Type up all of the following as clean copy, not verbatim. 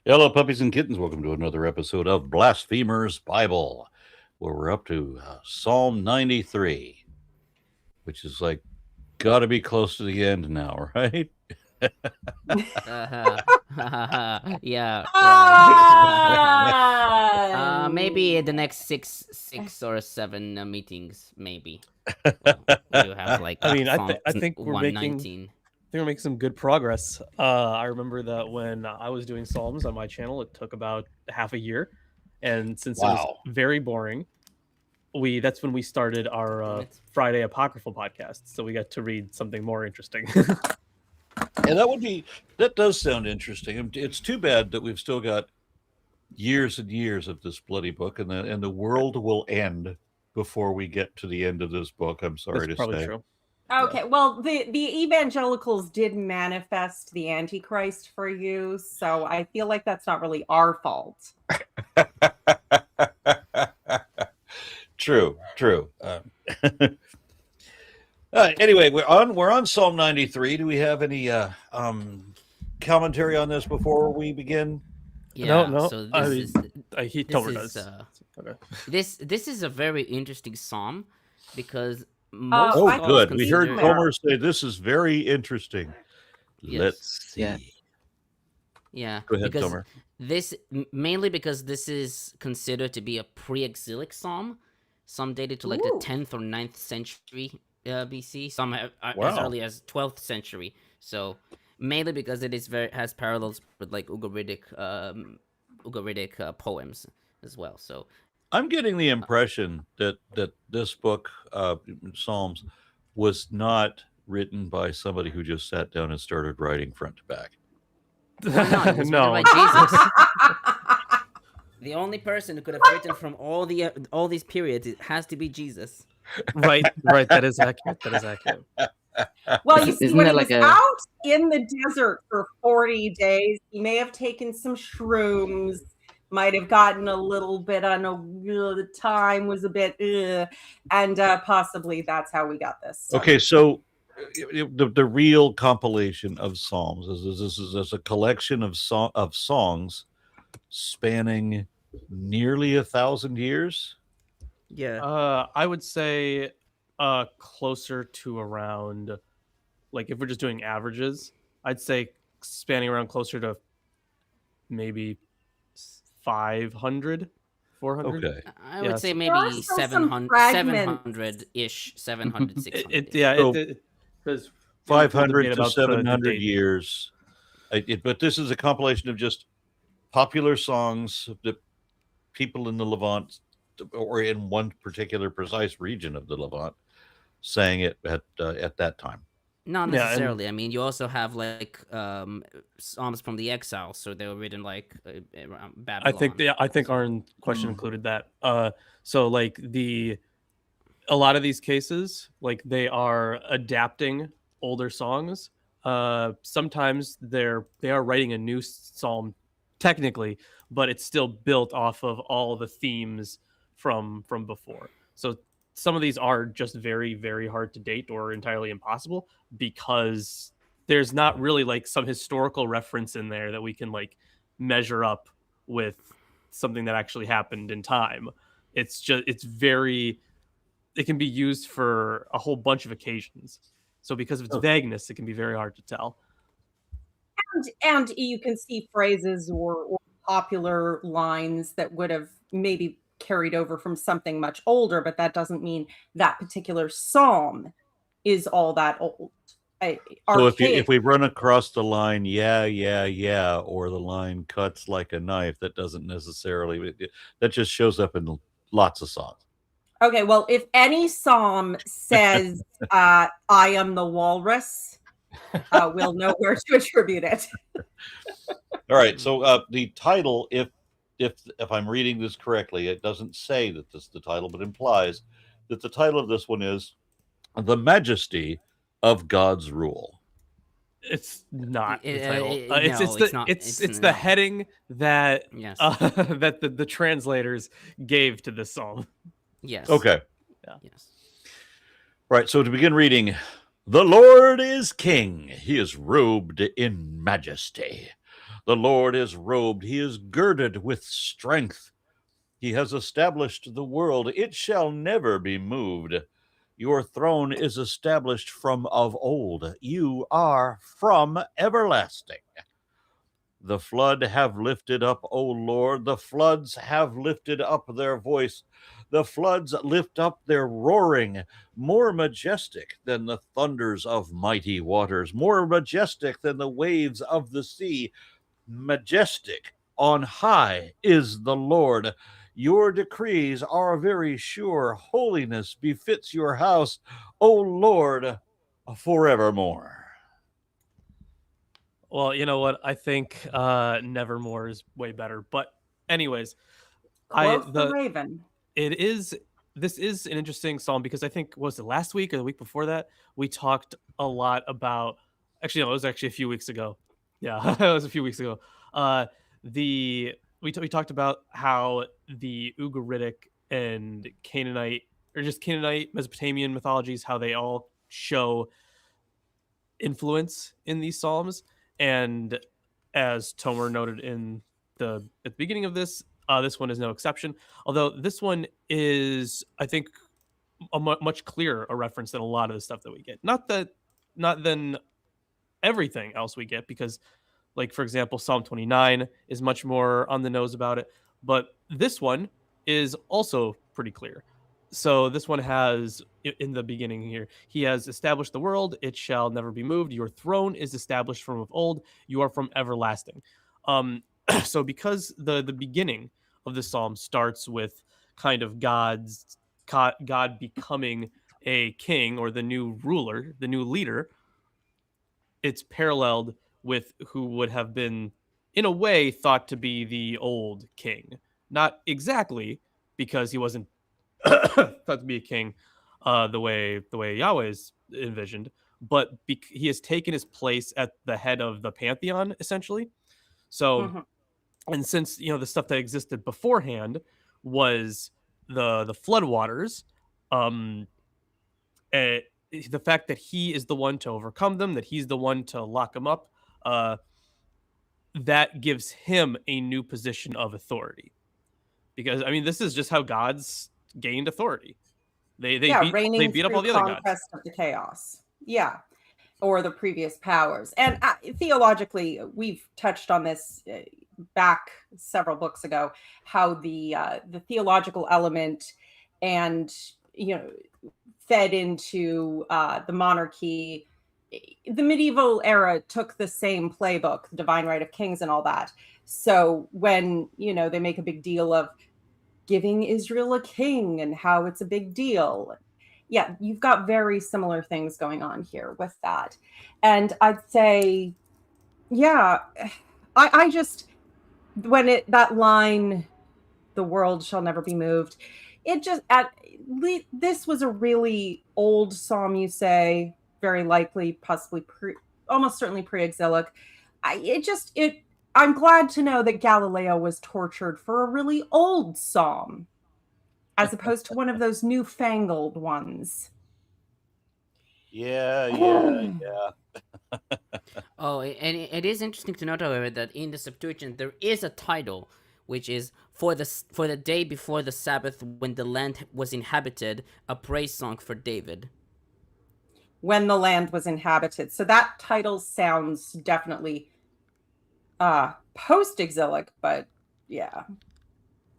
Hello, puppies and kittens. Welcome to another episode of Blasphemers Bible, where we're up to Psalm 93, which is like got to be close to the end now, right? Yeah, right. Maybe the Ah! next six or seven meetings, maybe. Well, we do have like I mean, Psalm I think we're making 119. some good progress. I remember that when I was doing Psalms on my channel, it took about half a year, and since it was Wow. very boring, that's when we started our Friday Apocryphal podcast. So we got to read something more interesting. And that does sound interesting. It's too bad that we've still got years and years of this bloody book, and the world will end before we get to the end of this book. I'm sorry That's to probably say. true. Okay, well, the evangelicals did manifest the Antichrist for you, so I feel like that's not really our fault. True. Anyway, we're on Psalm 93. Do we have any commentary on this before we begin? Yeah. No. So I this mean, is he this totally is does. Okay. this is a very interesting psalm because I most Oh, I scholars good. can We see heard there. Comer say this is very interesting. Yes. Let's see. Yeah. Yeah, Go ahead, because Comer. mainly because this is considered to be a pre-exilic psalm. Some dated to like the Ooh. 10th or 9th century BC. Some are as Wow. early as 12th century. So mainly because it is has parallels with like Ugaritic poems as well. So I'm getting the impression that this book, Psalms, was not written by somebody who just sat down and started writing front to back. why not? It was No. written by Jesus. The only person who could have written from all these periods, it has to be Jesus. Right. That is accurate. Well, you see, Isn't when that he like was out in the desert for 40 days, he may have taken some shrooms, might have gotten a little bit on the time was a bit, and possibly that's how we got this. So. Okay, so the real compilation of Psalms is a collection of songs spanning nearly 1,000 years. Yeah. I would say closer to around, like if we're just doing averages, I'd say spanning around closer to maybe 500, 400. Okay. I would Yes. say There are maybe still some 700, fragments. 700-ish, 700, 600. Because 500 to the 700 date. years. But this is a compilation of just popular songs that people in the Levant, or in one particular precise region of the Levant, sang it at that time. Not Yeah, and- necessarily. I mean, you also have like psalms from the exile, so they were written like around Babylon. I think our question included that. So like a lot of these cases, like they are adapting older songs. Sometimes they are writing a new psalm technically, but it's still built off of all the themes from before. So some of these are just very, very hard to date or entirely impossible because there's not really like some historical reference in there that we can like measure up with something that actually happened in time. It can be used for a whole bunch of occasions. So because of its vagueness, it can be very hard to tell. And you can see phrases or popular lines that would have maybe carried over from something much older, but that doesn't mean that particular psalm is all that old. So if we run across the line, yeah, or the line cuts like a knife, that doesn't necessarily, that just shows up in lots of songs. Okay, well, if any psalm says, I am the walrus, we'll know where to attribute it. All right, so the title, if I'm reading this correctly, it doesn't say that this is the title, but implies that the title of this one is The Majesty of God's Rule. It's not the title. No, It's the heading that Yes. that the translators gave to this psalm. Yes. Okay. Yeah. Yes. Right, so to begin reading, the Lord is king. He is robed in majesty. The Lord is robed, he is girded with strength. He has established the world, it shall never be moved. Your throne is established from of old, you are from everlasting. The flood have lifted up, O Lord, the floods have lifted up their voice. The floods lift up their roaring, more majestic than the thunders of mighty waters, more majestic than the waves of the sea. Majestic on high is the Lord. Your decrees are very sure. Holiness befits your house, O Lord, forevermore. Well, you know what? I think Nevermore is way better. But anyways, Quoth the Raven. this is an interesting psalm because I think was it last week or the week before that we talked a lot about. Actually, no, it was actually a few weeks ago. Yeah, it was a few weeks ago. We talked about how the Ugaritic and Canaanite or just Canaanite Mesopotamian mythologies, how they all show influence in these psalms. And as Tomer noted at the beginning of this one is no exception. Although this one is, I think, a much clearer a reference than a lot of the stuff that we get. Not than everything else we get, because, like, for example, Psalm 29 is much more on the nose about it. But this one is also pretty clear. So this one has, in the beginning here, he has established the world, it shall never be moved. Your throne is established from of old, you are from everlasting. So because the beginning of the psalm starts with kind of God becoming a king, or the new ruler, the new leader, it's paralleled with who would have been, in a way, thought to be the old king. Not exactly, because he wasn't thought to be a king the way Yahweh is envisioned, but he has taken his place at the head of the pantheon, essentially. So, and since the stuff that existed beforehand was the floodwaters, the fact that he is the one to overcome them, that he's the one to lock them up, that gives him a new position of authority. Because, I mean, this is just how gods gained authority. They beat up all the other gods. Conquest of the chaos. Yeah. Or the previous powers. And theologically, we've touched on this back several books ago, how the theological element and, fed into the monarchy. The medieval era took the same playbook, the divine right of kings and all that. So when, they make a big deal of giving Israel a king and how it's a big deal. Yeah, you've got very similar things going on here with that. And I'd say, yeah, I just, when that line, the world shall never be moved, it just, this was a really old psalm, you say, very likely, possibly almost certainly pre-exilic. I'm glad to know that Galileo was tortured for a really old psalm, as opposed to one of those newfangled ones. Yeah. Oh, and it is interesting to note, however, that in the Septuagint there is a title, which is for the day before the Sabbath, when the land was inhabited, a praise song for David. When the land was inhabited. So that title sounds definitely post-exilic, but yeah.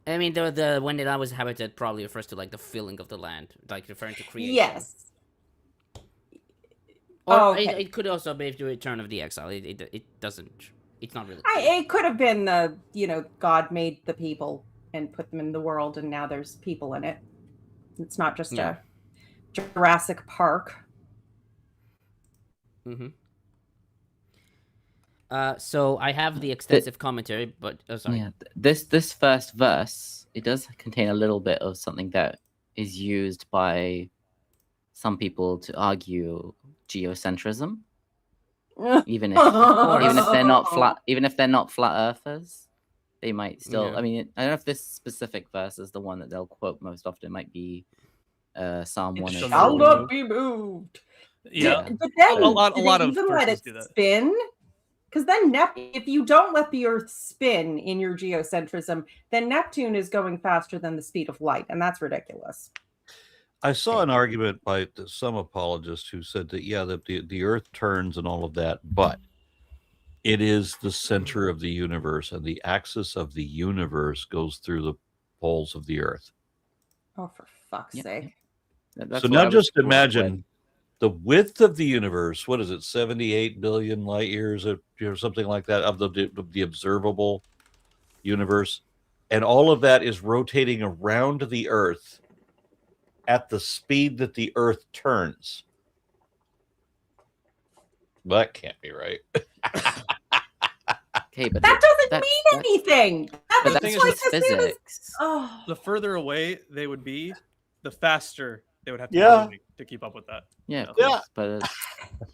I mean, the when the land was inhabited probably refers to, like, the filling of the land, like referring to creation. Yes. Or it could also be the return of the exile. It doesn't. It's not really. It could have been God made the people and put them in the world, and now there's people in it. It's not just a Jurassic Park. Mm-hmm. So I have the extensive commentary, but sorry. Yeah, this first verse, it does contain a little bit of something that is used by some people to argue geocentrism, even if they're not flat earthers, they might still. Yeah. I mean, I don't know if this specific verse is the one that they'll quote most often. It might be Psalm 1. It shall not be moved. Yeah, but then, a lot of even let it do that. spin. Because then if you don't let the Earth spin in your geocentrism, then Neptune is going faster than the speed of light, and that's ridiculous. I saw an argument by some apologists who said that, yeah, that the Earth turns and all of that, but it is the center of the universe, and the axis of the universe goes through the poles of the Earth. Oh, for fuck's sake. That's So what I now was just told imagine the width of the universe. What is it, 78 billion light years, or something like that, of the observable universe, and all of that is rotating around the Earth at the speed that the Earth turns. Well, that can't be right. Okay, but That doesn't mean anything. But That's that's like just the same as- physics. Oh. The further away they would be, the faster they would have to Yeah. be moving to keep up with that. Yeah, of Yeah. course,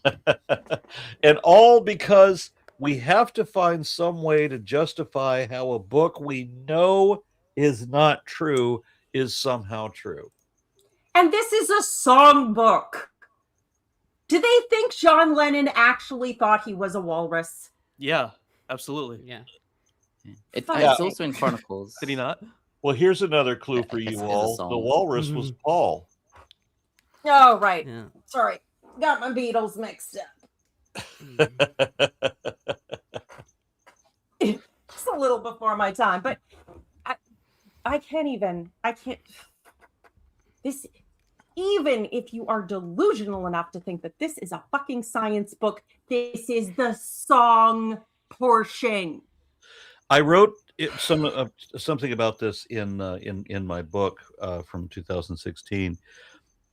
but And all because we have to find some way to justify how a book we know is not true is somehow true. And this is a songbook. Do they think John Lennon actually thought he was a walrus? Yeah, absolutely. Yeah. Fuck. it's also in Chronicles. Did he not? Well, here's another clue for It's you a all. song. The walrus was Paul. Oh, right. Yeah. Sorry. Got my Beatles mixed up. It's a little before my time, but I can't. This, even if you are delusional enough to think that this is a fucking science book, this is the song portion. I wrote something about this in my book from 2016,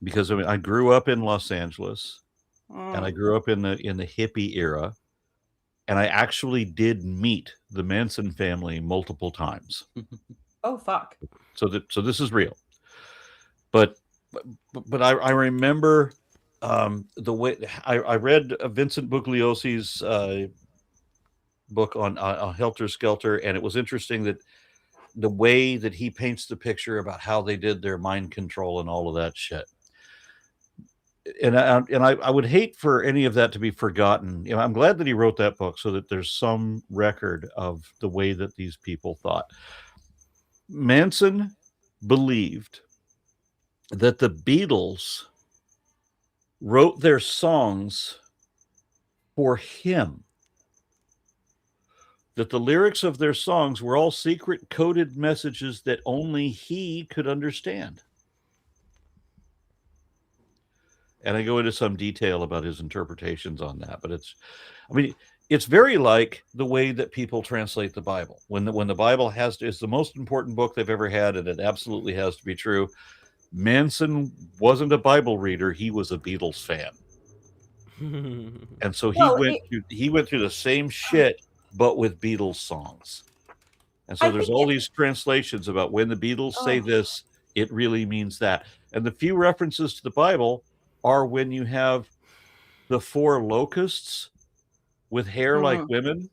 because I grew up in Los Angeles, and I grew up in the hippie era, and I actually did meet the Manson family multiple times. Oh, fuck. So this is real. But I remember the way I read Vincent Bugliosi's book on Helter Skelter, and it was interesting that the way that he paints the picture about how they did their mind control and all of that shit. And I would hate for any of that to be forgotten. You know, I'm glad that he wrote that book so that there's some record of the way that these people thought. Manson believed that the Beatles wrote their songs for him, that the lyrics of their songs were all secret coded messages that only he could understand. And I go into some detail about his interpretations on that, but it's very like the way that people translate the Bible. When the Bible is the most important book they've ever had, and it absolutely has to be true. Manson wasn't a Bible reader; he was a Beatles fan, and so he went through the same shit, but with Beatles songs. And so there's all these translations about when the Beatles say this, it really means that. And the few references to the Bible are when you have the 4 locusts with hair like women.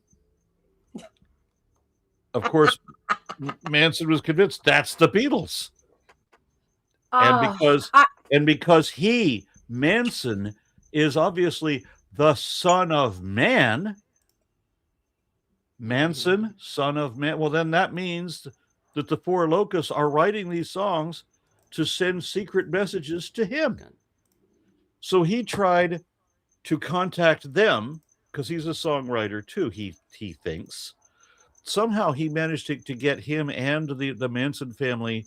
Of course, Manson was convinced that's the Beatles. And because Manson is obviously the son of man, Manson, son of man, well, then that means that the 4 locusts are writing these songs to send secret messages to him. So he tried to contact them, because he's a songwriter too, he thinks. Somehow he managed to get him and the Manson family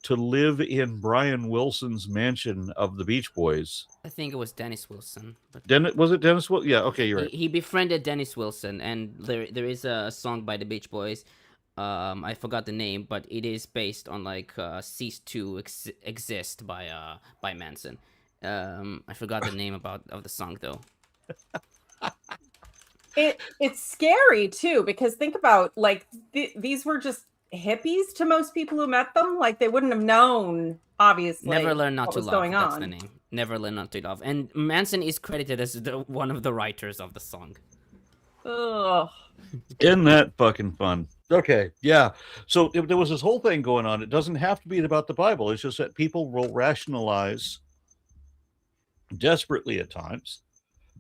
to live in Brian Wilson's mansion of the Beach Boys. I think it was Dennis Wilson. But Was it Dennis Wilson? Yeah, okay, you're right. He befriended Dennis Wilson, and there is a song by the Beach Boys. I forgot the name, but it is based on like "Cease to Exist" by Manson. I forgot the name of the song though. It's scary too, because think about like these were just hippies to most people who met them. Like they wouldn't have known, obviously. Never Learn Not what to was Love. going That's on. the name. Never Learn Not to Love. And Manson is credited as one of the writers of the song. Ugh. Isn't that fucking fun? Okay, yeah. So there was this whole thing going on. It doesn't have to be about the Bible. It's just that people will rationalize desperately at times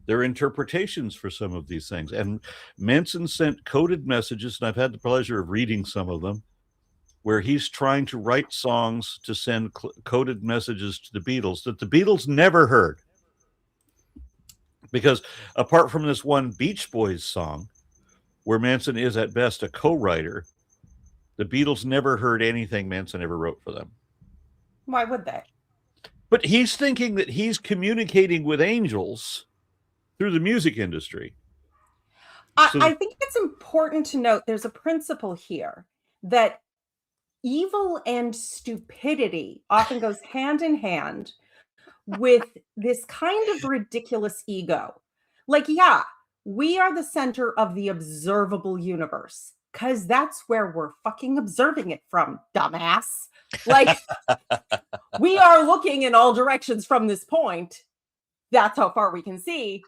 There are interpretations for some of these things. And Manson sent coded messages, and I've had the pleasure of reading some of them, where he's trying to write songs to send coded messages to the Beatles that the Beatles never heard. Because apart from this one Beach Boys song, where Manson is at best a co-writer, the Beatles never heard anything Manson ever wrote for them. Why would they? But he's thinking that he's communicating with angels through the music industry. I think it's important to note there's a principle here that evil and stupidity often goes hand in hand with this kind of ridiculous ego. Like, yeah, we are the center of the observable universe because that's where we're fucking observing it from, dumbass. Like, we are looking in all directions from this point. That's how far we can see.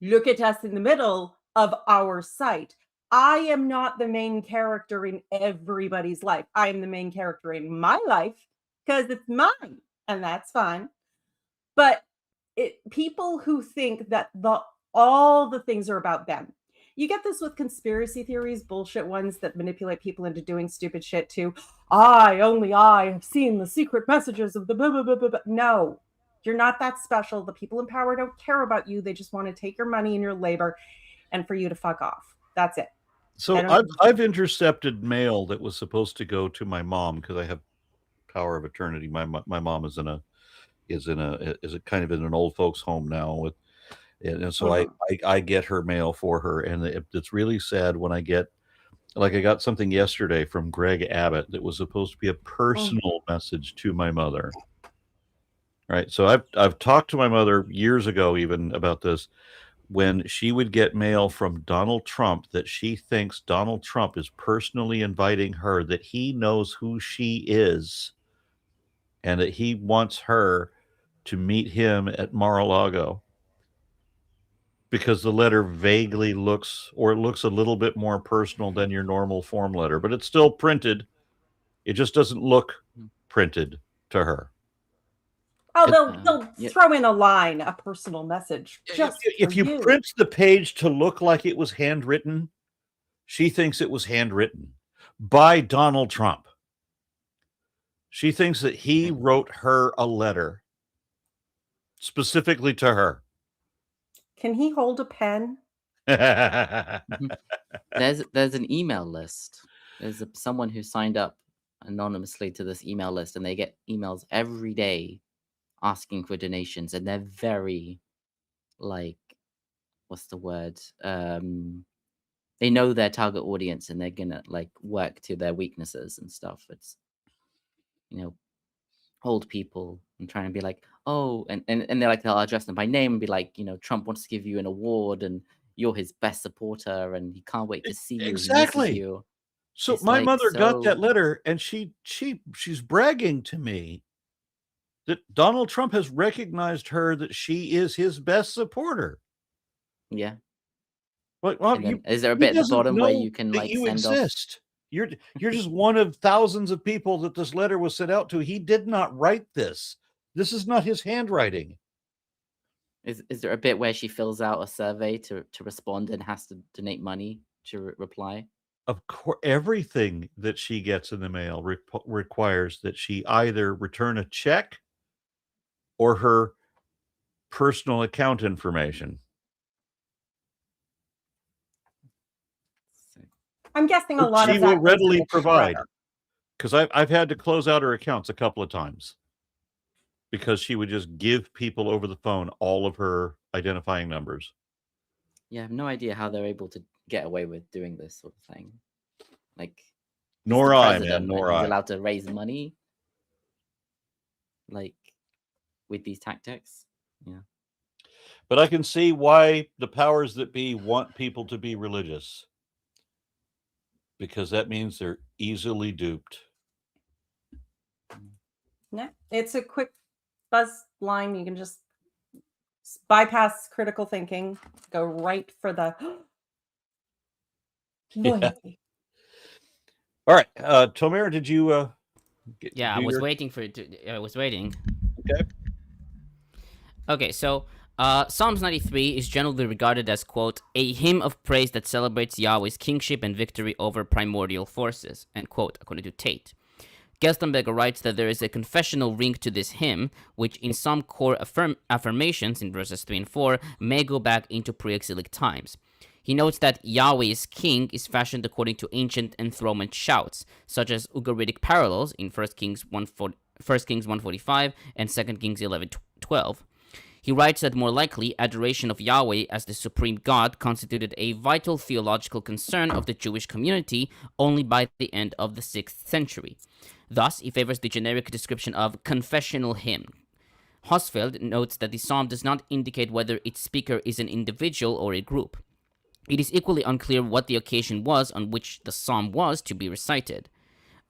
Look at us in the middle of our sight. I am not the main character in everybody's life. I am the main character in my life because it's mine, and that's fine. But people who think that all the things are about them. You get this with conspiracy theories, bullshit ones that manipulate people into doing stupid shit too. I have seen the secret messages of the blah, blah, blah, blah, blah. No, you're not that special. The people in power don't care about you. They just want to take your money and your labor and for you to fuck off. That's it. So I've intercepted mail that was supposed to go to my mom because I have power of attorney. My mom is a kind of in an old folks home now and so I get her mail for her, and it's really sad when I got something yesterday from Greg Abbott that was supposed to be a personal message to my mother. Right. So I've talked to my mother years ago even about this, when she would get mail from Donald Trump that she thinks Donald Trump is personally inviting her, that he knows who she is and that he wants her to meet him at Mar-a-Lago, because the letter vaguely looks a little bit more personal than your normal form letter, but it's still printed. It just doesn't look printed to her. Oh, they'll throw in a line, a personal message. If you print the page to look like it was handwritten, she thinks it was handwritten by Donald Trump. She thinks that he wrote her a letter specifically to her. Can he hold a pen? There's an email list. There's someone who signed up anonymously to this email list, and they get emails every day asking for donations, and they're very, like, what's the word? They know their target audience, and they're gonna like work to their weaknesses and stuff. It's, old people, and trying to be like, oh, and they're like, they'll address them by name and be like, Trump wants to give you an award, and you're his best supporter, and he can't wait to see you. Exactly. He misses you. So It's my like, mother got that so- letter, and she's bragging to me that Donald Trump has recognized her, that she is his best supporter. Yeah. Well, And then, is there a bit at the bottom where you can like you send exist? You're just one of thousands of people that this letter was sent out to. He did not write this. This is not his handwriting. off? Is there a bit where she fills out a survey to respond and has to donate money to reply? Of course, everything that she gets in the mail requires that she either return a check or her personal account information. I'm guessing a lot She of that will goes readily to the provide, shredder. because I've had to close out her accounts a couple of times because she would just give people over the phone all of her identifying numbers. Yeah, I have no idea how they're able to get away with doing this sort of thing. Like, he's Nor the I, president, man, nor and he's I. allowed to raise money, like, with these tactics. Yeah. But I can see why the powers that be want people to be religious, because that means they're easily duped. No, it's a quick buzz line. You can just bypass critical thinking, go right for the loyalty. All right, Tomer, did you? Yeah, I was waiting for it. I was waiting. Okay. Okay, so Psalms 93 is generally regarded as, quote, a hymn of praise that celebrates Yahweh's kingship and victory over primordial forces, end quote, according to Tate. Gerstenberger writes that there is a confessional ring to this hymn, which in some core affirmations in verses 3 and 4 may go back into pre-exilic times. He notes that Yahweh is king is fashioned according to ancient enthronement shouts, such as Ugaritic parallels in 1 Kings 145 and 2 Kings 11:12. He writes that more likely, adoration of Yahweh as the supreme God constituted a vital theological concern of the Jewish community only by the end of the 6th century. Thus, he favors the generic description of confessional hymn. Hosfeld notes that the psalm does not indicate whether its speaker is an individual or a group. It is equally unclear what the occasion was on which the psalm was to be recited.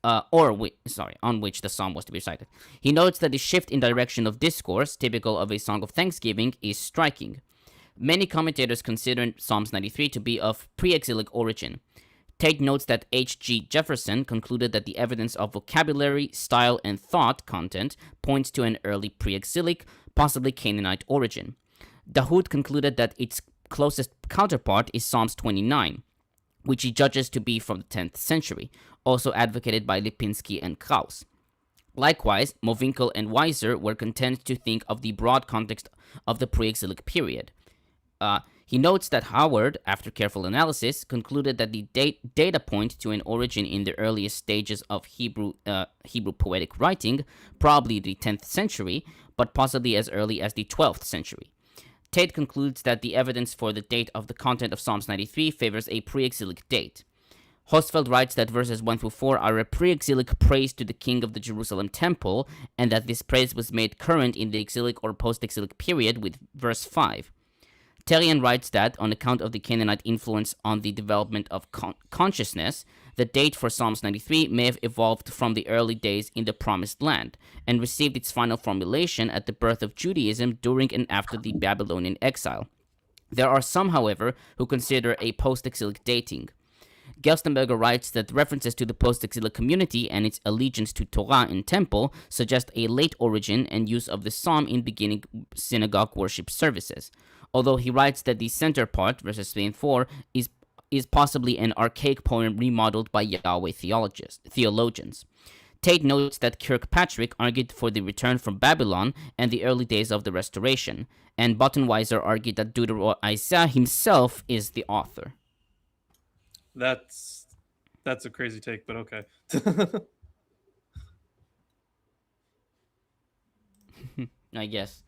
On which the psalm was to be recited. He notes that the shift in direction of discourse, typical of a song of thanksgiving, is striking. Many commentators consider Psalms 93 to be of pre-exilic origin. Tate notes that H.G. Jefferson concluded that the evidence of vocabulary, style, and thought content points to an early pre-exilic, possibly Canaanite origin. Dahoud concluded that its closest counterpart is Psalms 29, which he judges to be from the 10th century, also advocated by Lipinski and Krauss. Likewise, Mowinckel and Weiser were content to think of the broad context of the pre-exilic period. He notes that Howard, after careful analysis, concluded that the data point to an origin in the earliest stages of Hebrew poetic writing, probably the 10th century, but possibly as early as the 12th century. Tate concludes that the evidence for the date of the content of Psalms 93 favors a pre-exilic date. Hosfeld writes that verses 1 through 4 are a pre-exilic praise to the king of the Jerusalem temple, and that this praise was made current in the exilic or post-exilic period with verse 5. Terrian writes that, on account of the Canaanite influence on the development of consciousness, the date for Psalms 93 may have evolved from the early days in the Promised Land, and received its final formulation at the birth of Judaism during and after the Babylonian exile. There are some, however, who consider a post-exilic dating. Gerstenberger writes that references to the post-exilic community and its allegiance to Torah and temple suggest a late origin and use of the psalm in beginning synagogue worship services, although he writes that the center part, verses 3 and 4, is possibly an archaic poem remodeled by Yahweh theologians. Tate notes that Kirkpatrick argued for the return from Babylon and the early days of the Restoration, and Bottenweiser argued that Deutero-Isaiah himself is the author. That's a crazy take, but okay. I guess.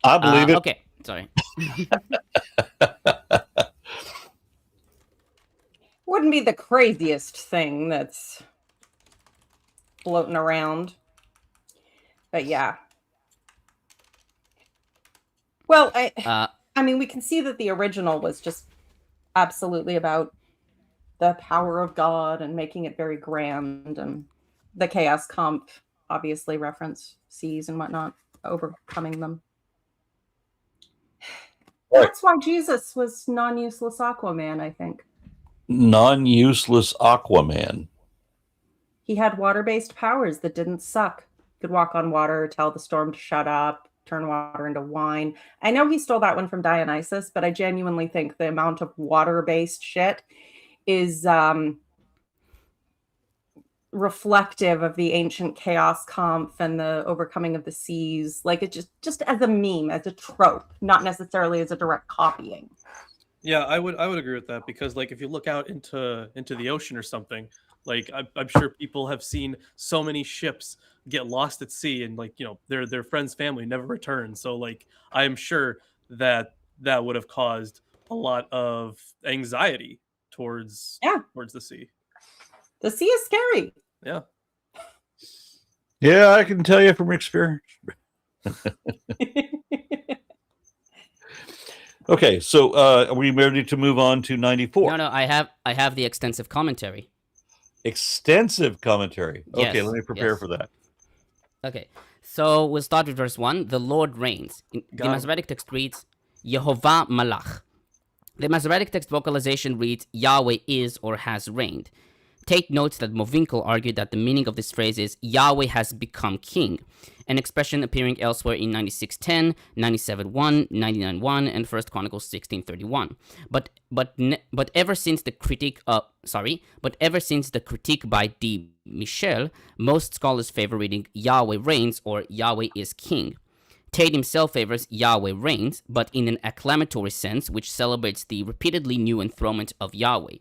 I believe it. Okay, sorry. Wouldn't be the craziest thing that's floating around. But yeah. Well, I mean, we can see that the original was just absolutely about the power of God and making it very grand, and the chaos comp obviously reference seas and whatnot, overcoming them. Right. That's why Jesus was non-useless Aquaman, I think. Non-useless Aquaman. He had water-based powers that didn't suck. Could walk on water, tell the storm to shut up, turn water into wine. I know he stole that one from Dionysus, but I genuinely think the amount of water-based shit is reflective of the ancient chaos comp and the overcoming of the seas. Like, it just as a meme, as a trope, not necessarily as a direct copying. Yeah, I would agree with that, because like if you look out into the ocean or something, like I'm sure people have seen so many ships get lost at sea, and like, you know, their friend's family never return. So like I am sure that would have caused a lot of anxiety towards the sea. The sea is scary. Yeah. Yeah, I can tell you from experience. Okay, so are we ready to move on to 94? No, I have the extensive commentary. Extensive commentary. Okay, Yes, let me prepare yes. for that. Okay, so we'll start with verse 1. The Lord reigns. The Masoretic text reads, Yehovah Malach. The Masoretic text vocalization reads, Yahweh is or has reigned. Tate notes that Mowinckel argued that the meaning of this phrase is Yahweh has become king, an expression appearing elsewhere in 96:10, 97:1, 99:1, and 1 Chronicles 16:31. But ever since the critique by D. Michel, most scholars favor reading Yahweh reigns or Yahweh is king. Tate himself favors Yahweh reigns, but in an acclamatory sense, which celebrates the repeatedly new enthronement of Yahweh.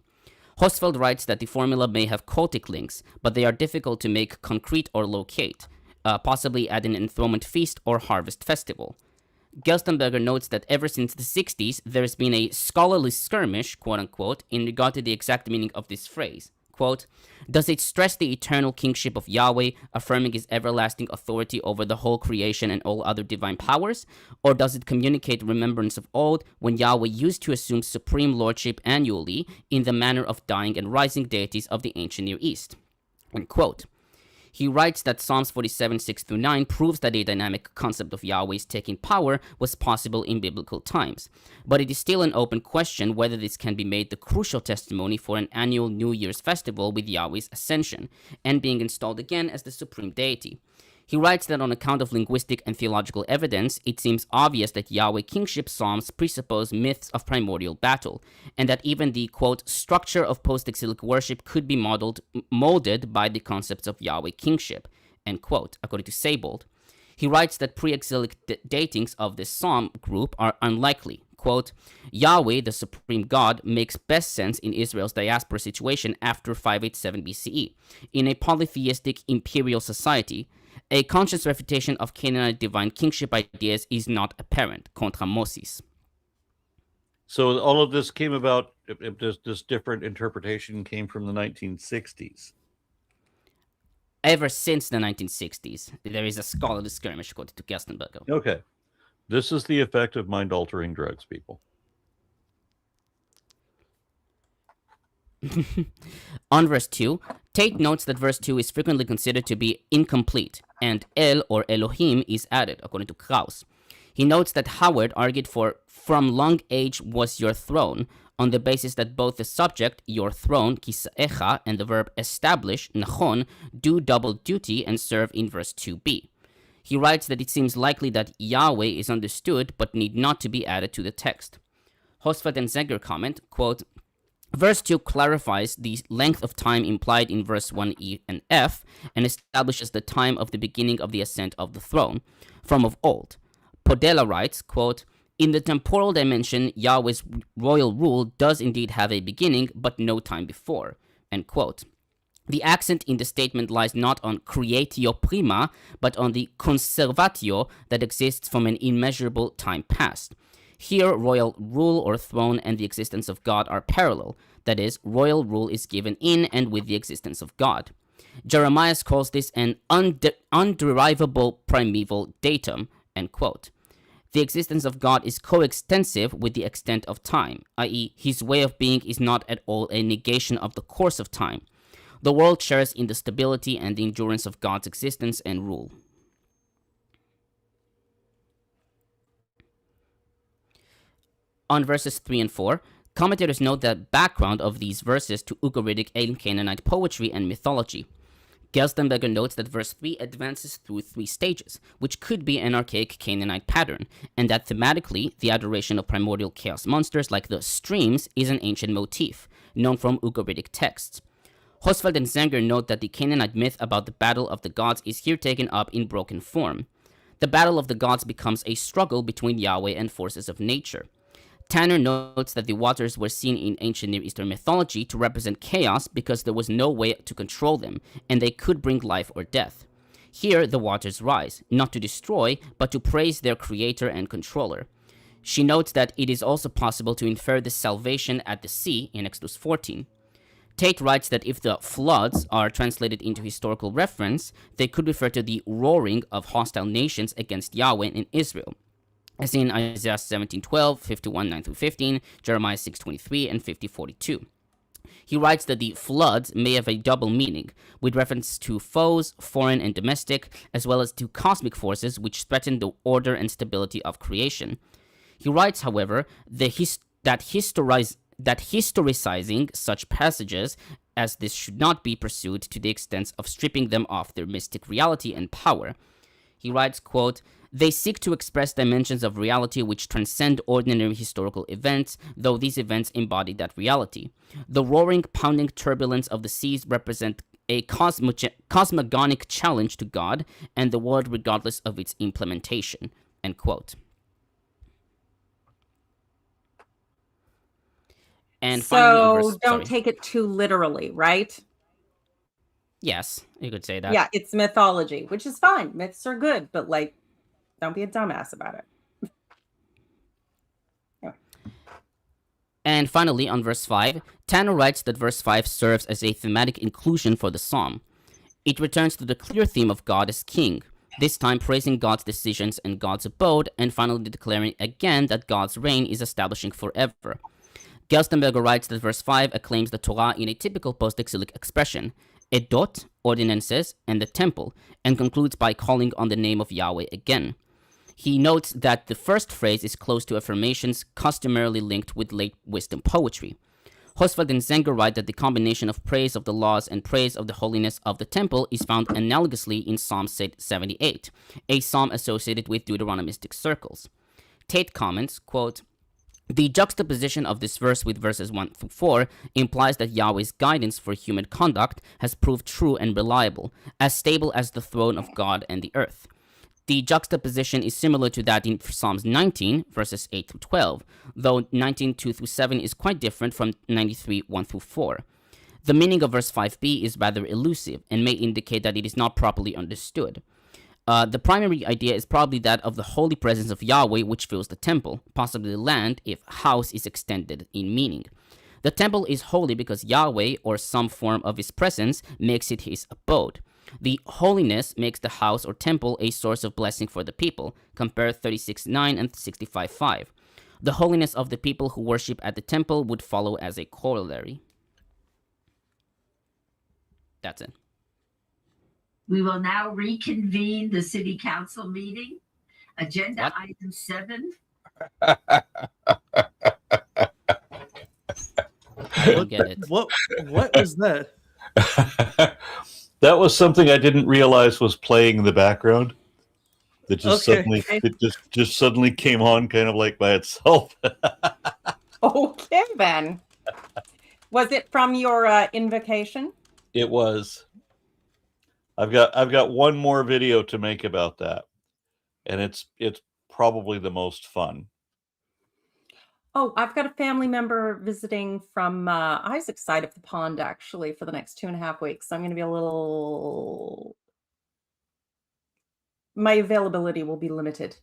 Hosfeld writes that the formula may have cultic links, but they are difficult to make concrete or locate, possibly at an enthronement feast or harvest festival. Gerstenberger notes that ever since the 60s, there has been a scholarly skirmish, quote-unquote, in regard to the exact meaning of this phrase. Quote, does it stress the eternal kingship of Yahweh, affirming his everlasting authority over the whole creation and all other divine powers? Or does it communicate remembrance of old, when Yahweh used to assume supreme lordship annually in the manner of dying and rising deities of the ancient Near East? End quote. He writes that Psalms 47, 6-9 proves that a dynamic concept of Yahweh's taking power was possible in biblical times. But it is still an open question whether this can be made the crucial testimony for an annual New Year's festival with Yahweh's ascension, and being installed again as the supreme deity. He writes that on account of linguistic and theological evidence, it seems obvious that Yahweh kingship psalms presuppose myths of primordial battle, and that even the, quote, structure of post-exilic worship could be molded by the concepts of Yahweh kingship, end quote, according to Seybold. He writes that pre-exilic datings of this psalm group are unlikely. Quote, Yahweh, the supreme God, makes best sense in Israel's diaspora situation after 587 BCE, in a polytheistic imperial society. A conscious refutation of Canaanite divine kingship ideas is not apparent, contra Moses. So all of this came about, this different interpretation came from the 1960s. Ever since the 1960s, there is a scholarly skirmish, according to Gerstenberger. Okay. This is the effect of mind-altering drugs, people. On verse 2, Tate notes that verse 2 is frequently considered to be incomplete, and El or Elohim is added, according to Krauss. He notes that Howard argued for from long age was your throne, on the basis that both the subject, your throne, kisaecha, and the verb establish, nachon, do double duty and serve in verse 2b. He writes that it seems likely that Yahweh is understood but need not to be added to the text. Hosfeld and Zenger comment, quote, Verse 2 clarifies the length of time implied in verse 1e and f, and establishes the time of the beginning of the ascent of the throne, from of old. Podella writes, quote, in the temporal dimension, Yahweh's royal rule does indeed have a beginning, but no time before, end quote. The accent in the statement lies not on creatio prima, but on the conservatio that exists from an immeasurable time past. Here, royal rule or throne and the existence of God are parallel. That is, royal rule is given in and with the existence of God. Jeremiah calls this an underivable primeval datum, end quote. The existence of God is coextensive with the extent of time, i.e., his way of being is not at all a negation of the course of time. The world shares in the stability and the endurance of God's existence and rule. On verses 3 and 4, commentators note the background of these verses to Ugaritic and Canaanite poetry and mythology. Gerstenberger notes that verse 3 advances through 3 stages, which could be an archaic Canaanite pattern, and that thematically, the adoration of primordial chaos monsters like the streams is an ancient motif, known from Ugaritic texts. Hosfeld and Zenger note that the Canaanite myth about the battle of the gods is here taken up in broken form. The battle of the gods becomes a struggle between Yahweh and forces of nature. Tanner notes that the waters were seen in ancient Near Eastern mythology to represent chaos because there was no way to control them, and they could bring life or death. Here, the waters rise, not to destroy, but to praise their creator and controller. She notes that it is also possible to infer this salvation at the sea in Exodus 14. Tate writes that if the floods are translated into historical reference, they could refer to the roaring of hostile nations against Yahweh in Israel, as in Isaiah 17:12, 51:9-15, Jeremiah 6:23, and 50:42. He writes that the floods may have a double meaning, with reference to foes, foreign and domestic, as well as to cosmic forces which threaten the order and stability of creation. He writes, however, that historicizing such passages as this should not be pursued to the extent of stripping them of their mystic reality and power. He writes, quote, "They seek to express dimensions of reality which transcend ordinary historical events, though these events embody that reality. The roaring, pounding turbulence of the seas represent a cosmogonic challenge to God and the world regardless of its implementation." End quote. And finally, on So verse, don't take it too literally, right? Yes, you could say that. Yeah, it's mythology, which is fine. Myths are good, but like, don't be a dumbass about it. Anyway. And finally, on verse 5, Tanner writes that verse 5 serves as a thematic inclusion for the psalm. It returns to the clear theme of God as king, this time praising God's decisions and God's abode, and finally declaring again that God's reign is establishing forever. Gerstenberger writes that verse 5 acclaims the Torah in a typical post-exilic expression, Edot, ordinances, and the temple, and concludes by calling on the name of Yahweh again. He notes that the first phrase is close to affirmations customarily linked with late wisdom poetry. Hosfeld and Zenger write that the combination of praise of the laws and praise of the holiness of the temple is found analogously in Psalm 78, a psalm associated with Deuteronomistic circles. Tate comments, quote, "The juxtaposition of this verse with verses 1 through 4 implies that Yahweh's guidance for human conduct has proved true and reliable, as stable as the throne of God and the earth. The juxtaposition is similar to that in Psalms 19, verses 8 through 12, though 19, 2 through 7 is quite different from 93, 1 through 4. The meaning of verse 5b is rather elusive and may indicate that it is not properly understood. The primary idea is probably that of the holy presence of Yahweh which fills the temple, possibly land if house is extended in meaning. The temple is holy because Yahweh, or some form of his presence, makes it his abode. The holiness makes the house or temple a source of blessing for the people, compare 36:9 and 65:5. The holiness of the people who worship at the temple would follow as a corollary. That's it. We will now reconvene the city council meeting. Agenda What? item 7. I don't get it. What was that? That was something I didn't realize was playing in the background. That just Okay. suddenly it just suddenly came on kind of like by itself. Okay, then. Was it from your invocation? It was. I've got one more video to make about that, and it's probably the most fun. Oh, I've got a family member visiting from Isaac's side of the pond, actually, for the next 2.5 weeks. I'm going to be a little... My availability will be limited.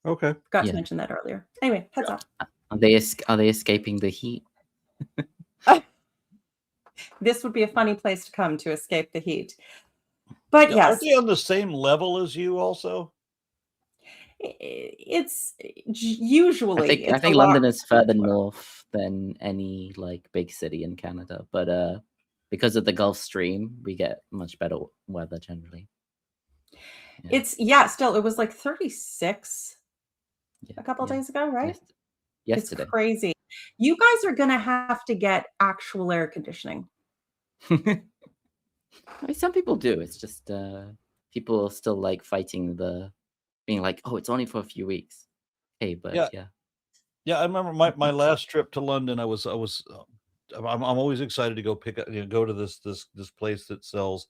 Okay. Forgot to Yeah. mention that earlier. Anyway, heads up. Are they escaping the heat? This would be a funny place to come to escape the heat. But Are yes, they on the same level as you also? it's usually... I it's think a lot London is further cooler. north than any like big city in Canada, but because of the Gulf Stream, we get much better weather generally. Yeah. Still, it was like 36 Yeah, a couple yeah. days ago, right? Yesterday. It's crazy. You guys are going to have to get actual air conditioning. I mean, some people do. It's just people still like fighting being like, oh, it's only for a few weeks. Hey, but Yeah. yeah. Yeah, I remember my last trip to London. I'm always excited to go go to this place that sells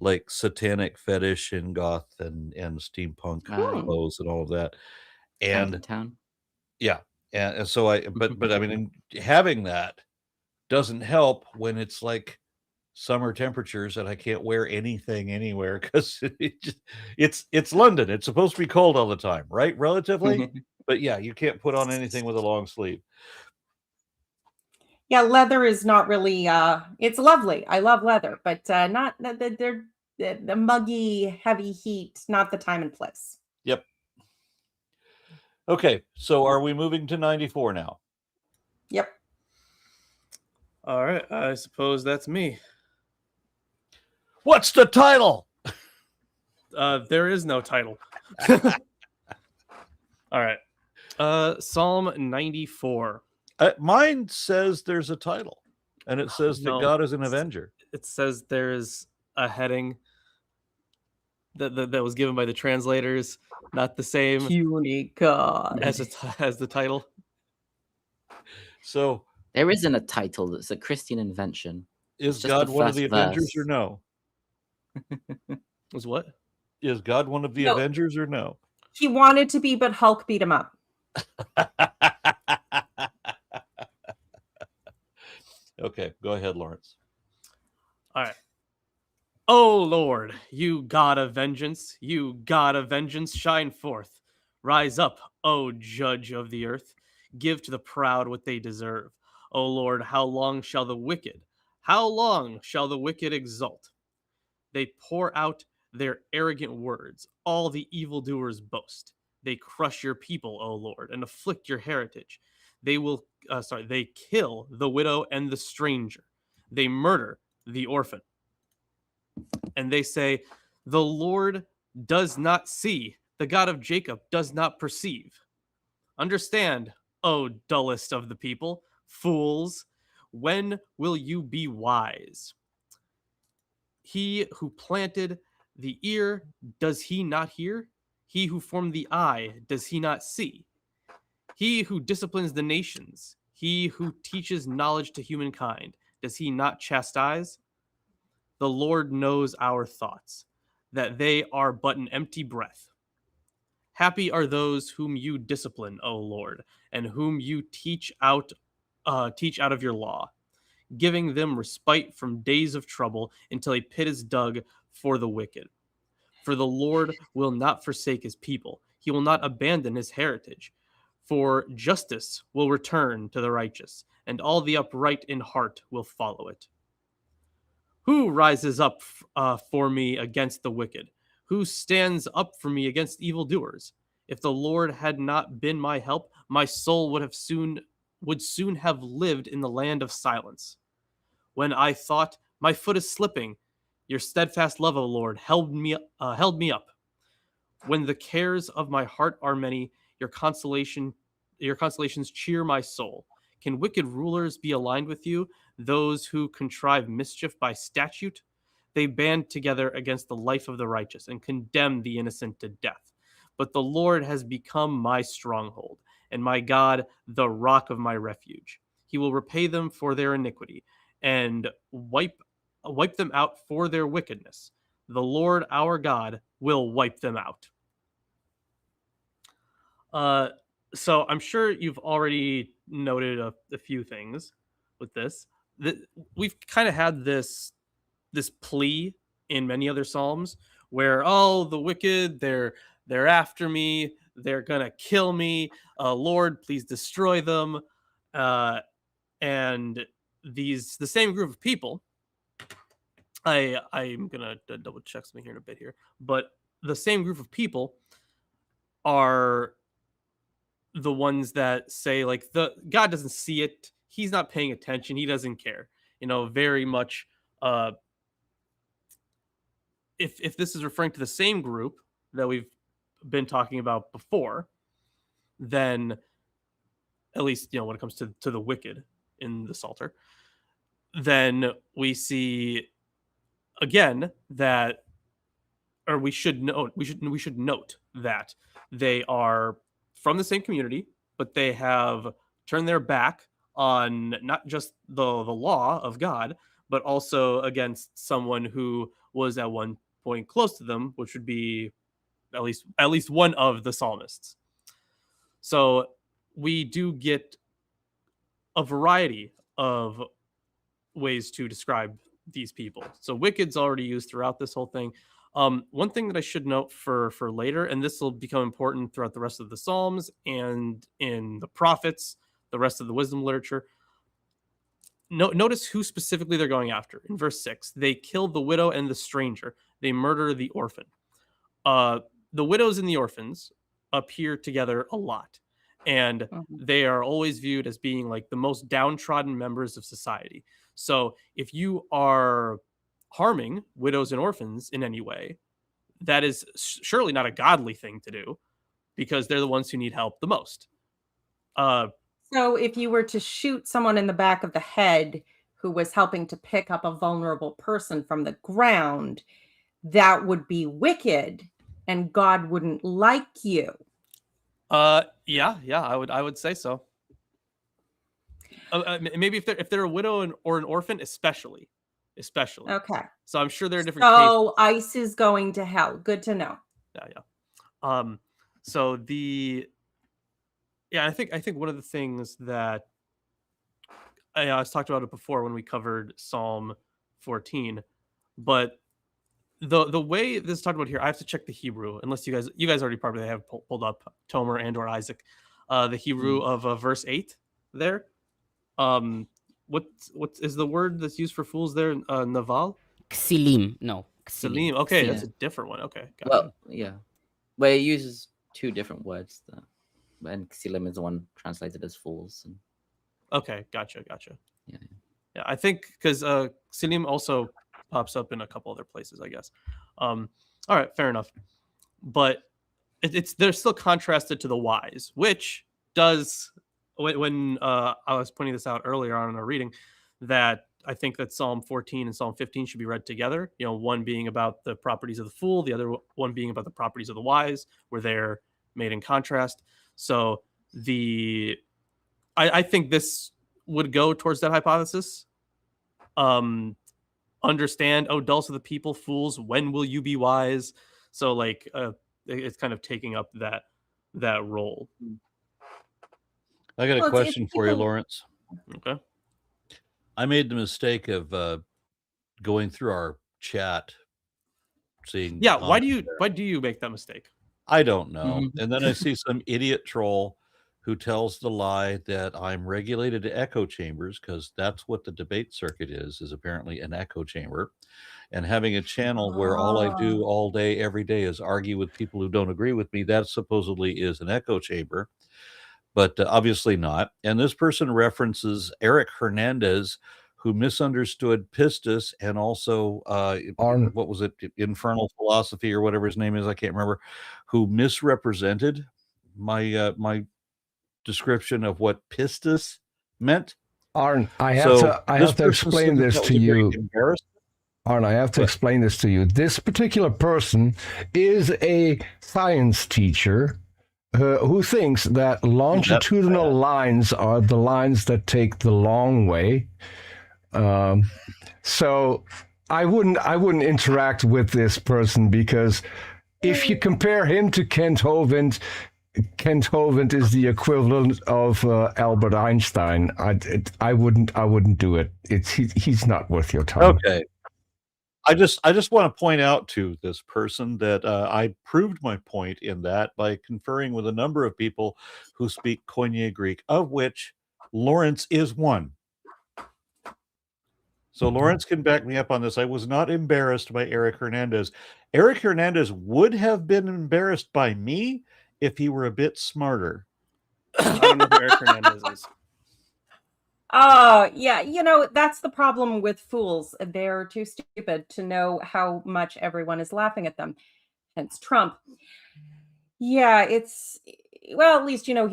like satanic fetish and goth and steampunk Cool. clothes and all of that. Camden And Town. yeah, and so but I mean, having that doesn't help when it's like summer temperatures and I can't wear anything anywhere because it's London. It's supposed to be cold all the time, right? Relatively. But yeah, you can't put on anything with a long sleeve. Yeah, leather is not really it's lovely. I love leather, but not the muggy, heavy heat, not the time and place. Yep. Okay, so are we moving to 94 now? Yep. All right, I suppose that's me. What's the title? There is no title. All right. Psalm 94. Mine says there's a title. and it says that No, God is an avenger. it says there's a heading that was given by the translators, not the same Puny God. as as the title. So There isn't a title. It's a Christian invention. is just God the one of the first Avengers or verse. no? Was what? Is God one of the No. Avengers or no? He wanted to be, but Hulk beat him up. Okay, go ahead, Lawrence. All right. O Lord, you God of vengeance, you God of vengeance, shine forth. Rise up, O Judge of the earth. Give to the proud what they deserve. O Lord, how long shall the wicked exult? They pour out their arrogant words. All the evildoers boast. They crush your people, O Lord, and afflict your heritage. They kill the widow and the stranger. They murder the orphan. And they say, the Lord does not see. The God of Jacob does not perceive. Understand, O dullest of the people, fools, when will you be wise? He who planted the ear, does he not hear? He who formed the eye, does he not see? He who disciplines the nations, he who teaches knowledge to humankind, does he not chastise? The Lord knows our thoughts, that they are but an empty breath. Happy are those whom you discipline, O Lord, and whom you teach out of your law, giving them respite from days of trouble until a pit is dug for the wicked. For the Lord will not forsake his people. He will not abandon his heritage. For justice will return to the righteous, and all the upright in heart will follow it. Who rises up for me against the wicked? Who stands up for me against evildoers? If the Lord had not been my help, my soul would soon have lived in the land of silence. When I thought, my foot is slipping, your steadfast love, O Lord, held me up. When the cares of my heart are many, your consolations cheer my soul. Can wicked rulers be aligned with you, those who contrive mischief by statute? They band together against the life of the righteous and condemn the innocent to death. But the Lord has become my stronghold, and my God, the rock of my refuge. He will repay them for their iniquity and wipe them out for their wickedness. The Lord our God will wipe them out. So I'm sure you've already noted a few things with this. We've kind of had this plea in many other psalms where, oh, the wicked, they're after me, they're gonna kill me. Lord, please destroy them. And the same group of people. I'm gonna double check something here in a bit here, but the same group of people are the ones that say, like, the God doesn't see it, he's not paying attention, he doesn't care, very much. If this is referring to the same group that we've been talking about before, then at least when it comes to the wicked in the Psalter, then we see again that, or we should note that they are from the same community, but they have turned their back on not just the law of God, but also against someone who was at one point close to them, which would be at least one of the psalmists. So we do get a variety of ways to describe these people. So wicked's already used throughout this whole thing. One thing that I should note for later, and this will become important throughout the rest of the Psalms and in the prophets, the rest of the wisdom literature, notice who specifically they're going after. In verse 6, they kill the widow and the stranger. They murder the orphan. The widows and the orphans appear together a lot, and they are always viewed as being like the most downtrodden members of society. So if you are harming widows and orphans in any way, that is surely not a godly thing to do, because they're the ones who need help the most. So if you were to shoot someone in the back of the head who was helping to pick up a vulnerable person from the ground, that would be wicked and God wouldn't like you. Yeah, I would say so. Maybe if they're a widow or an orphan, especially. Okay. So I'm sure there are different cases. So ICE is going to hell. Good to know. Yeah. So I think one of the things that I was talked about it before when we covered Psalm 14, but the way this is talked about here, I have to check the Hebrew, unless you guys already probably have pulled up Tomer and or Isaac, the Hebrew of verse 8 there. What is the word that's used for fools there? Naval? Ksilim. No. Salim. Okay, Ksilim. that's a different one. Okay, gotcha. Well, yeah. Well, it uses two different words. And Xilim is the one translated as fools. And... Okay, gotcha. Yeah. I think because Ksilim also pops up in a couple other places, I guess. All right, fair enough. But they're still contrasted to the wise, which does, when I was pointing this out earlier on in our reading, that I think that Psalm 14 and Psalm 15 should be read together. One being about the properties of the fool, the other one being about the properties of the wise, where they're made in contrast. So I think this would go towards that hypothesis. Understand, oh, dulce of the people, fools, when will you be wise? So it's kind of taking up that role. I got a question for you, Lawrence. Okay. I made the mistake of going through our chat, seeing. Yeah, why do you make that mistake? I don't know. And then I see some idiot troll who tells the lie that I'm regulated to echo chambers, because that's what the debate circuit is apparently an echo chamber, and having a channel where all I do all day, every day is argue with people who don't agree with me. That supposedly is an echo chamber, but obviously not. And this person references Eric Hernandez, who misunderstood pistis and also what was it, infernal philosophy or whatever his name is, I can't remember, who misrepresented my description of what pistis meant. Arn, I have to explain this to you. Arn, I have to explain this to you. This particular person is a science teacher who thinks that longitudinal lines are the lines that take the long way. So I wouldn't interact with this person, because if you compare him to Kent Hovind is the equivalent of Albert Einstein. I wouldn't do it. He's not worth your time. Okay. I just want to point out to this person that I proved my point in that by conferring with a number of people who speak Koine Greek, of which Lawrence is one. So Lawrence can back me up on this. I was not embarrassed by Eric Hernandez. Eric Hernandez would have been embarrassed by me if he were a bit smarter. I don't know who Eric Hernandez is. Yeah, that's the problem with fools. They're too stupid to know how much everyone is laughing at them. Hence Trump. Yeah, at least you're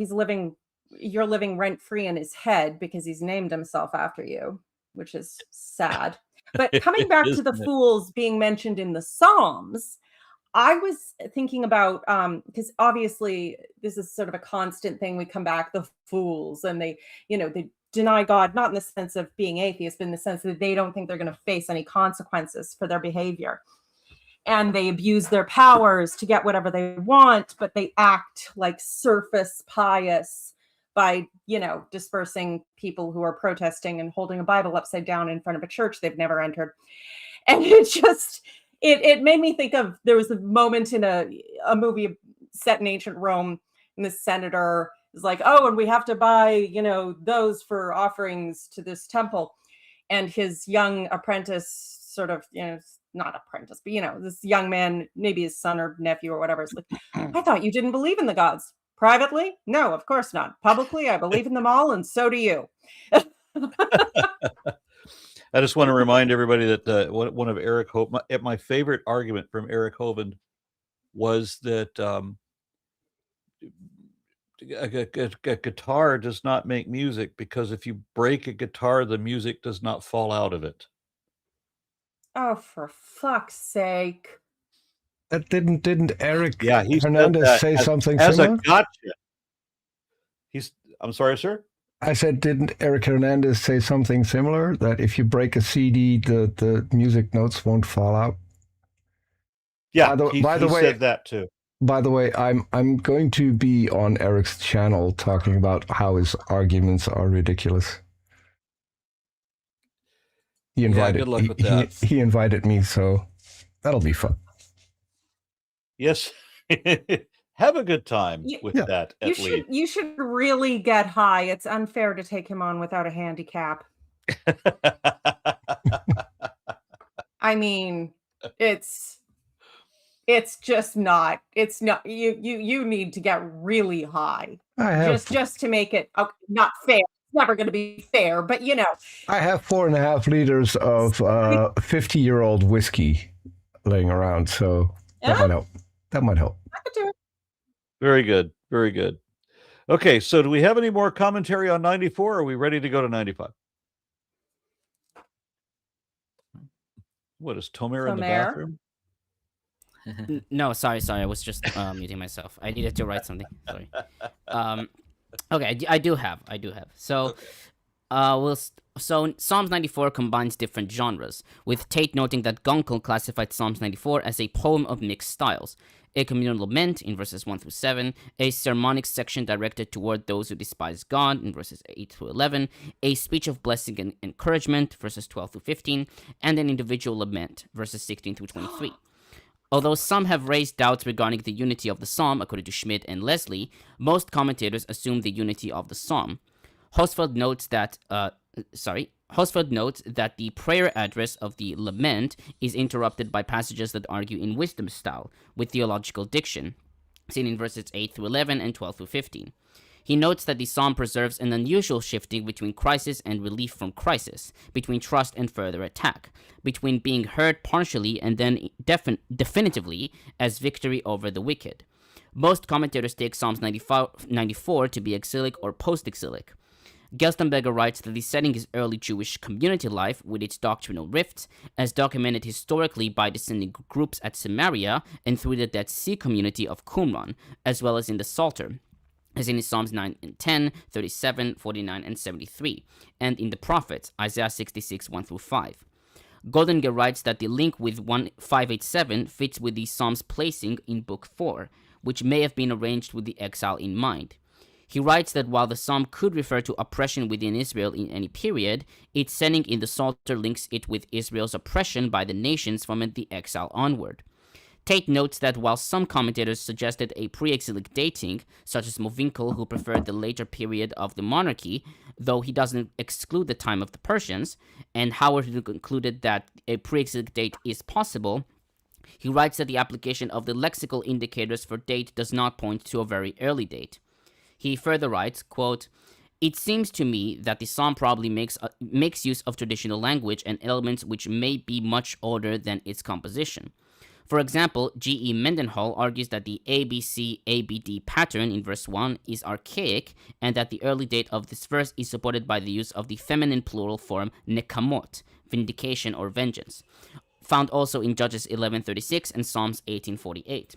living rent-free in his head because he's named himself after you, which is sad. But coming back to the fools being mentioned in the Psalms, I was thinking about, because obviously this is sort of a constant thing. We come back, the fools, and they deny God, not in the sense of being atheist, but in the sense that they don't think they're going to face any consequences for their behavior. And they abuse their powers to get whatever they want, but they act like surface pious by, dispersing people who are protesting and holding a Bible upside down in front of a church they've never entered. And it made me think of, there was a moment in a movie set in ancient Rome, and the senator is like, oh, and we have to buy, those for offerings to this temple. And his young apprentice, sort of, not apprentice, but, this young man, maybe his son or nephew or whatever, is like, I thought you didn't believe in the gods. Privately? No, of course not. Publicly, I believe in them all, and so do you. I just want to remind everybody that one of my favorite argument from Eric Hovind was that a guitar does not make music, because if you break a guitar, the music does not fall out of it. Oh, for fuck's sake. Didn't Eric Yeah, he said Hernandez that say something as similar? a gotcha. I'm sorry, sir? I said, didn't Eric Hernandez say something similar? That if you break a CD, the music notes won't fall out? Yeah, he way, said that too. By the way, I'm going to be on Eric's channel talking about how his arguments are ridiculous. He invited, good luck with that. He invited me, so that'll be fun. Yes. Have a good time with that, at least. You should really get high. It's unfair to take him on without a handicap. I mean, it's just not. It's not. You need to get really high. Just to make it not fair. It's never going to be fair, but you know. I have 4.5 liters of 50-year-old whiskey laying around, so that might help. That might help. I could do it. Very good. Very good. Okay, so do we have any more commentary on 94? Or are we ready to go to 95? What is Tomer in the bathroom? No, sorry. I was just muting myself. I needed to write something. Sorry. Okay, I do have. So, okay. So Psalms 94 combines different genres, with Tate noting that Gunkel classified Psalms 94 as a poem of mixed styles. A communal lament in verses 1 through 7, a sermonic section directed toward those who despise God in verses 8 through 11, a speech of blessing and encouragement, verses 12 through 15, and an individual lament, verses 16 through 23. Although some have raised doubts regarding the unity of the psalm, according to Schmidt and Leslie, most commentators assume the unity of the psalm. Hosfeld notes that the prayer address of the lament is interrupted by passages that argue in wisdom style, with theological diction, seen in verses 8 through 11 and 12 through 15. He notes that the psalm preserves an unusual shifting between crisis and relief from crisis, between trust and further attack, between being heard partially and then definitively as victory over the wicked. Most commentators take Psalms 94 to be exilic or post-exilic. Gerstenberger writes that the setting is early Jewish community life with its doctrinal rifts, as documented historically by descending groups at Samaria and through the Dead Sea community of Qumran, as well as in the Psalter, as in Psalms 9 and 10, 37, 49, and 73, and in the Prophets, Isaiah 66, 1 through 5. Goldingay writes that the link with 587 fits with the Psalm's placing in Book 4, which may have been arranged with the exile in mind. He writes that while the psalm could refer to oppression within Israel in any period, its setting in the Psalter links it with Israel's oppression by the nations from the exile onward. Tate notes that while some commentators suggested a pre-exilic dating, such as Movinkel, who preferred the later period of the monarchy, though he doesn't exclude the time of the Persians, and Howard, who concluded that a pre-exilic date is possible, he writes that the application of the lexical indicators for date does not point to a very early date. He further writes, quote, "It seems to me that the psalm probably makes use of traditional language and elements which may be much older than its composition. For example, G.E. Mendenhall argues that the ABC-ABD pattern in verse 1 is archaic and that the early date of this verse is supported by the use of the feminine plural form nekamot, vindication or vengeance, found also in Judges 11:36 and Psalms 18:48.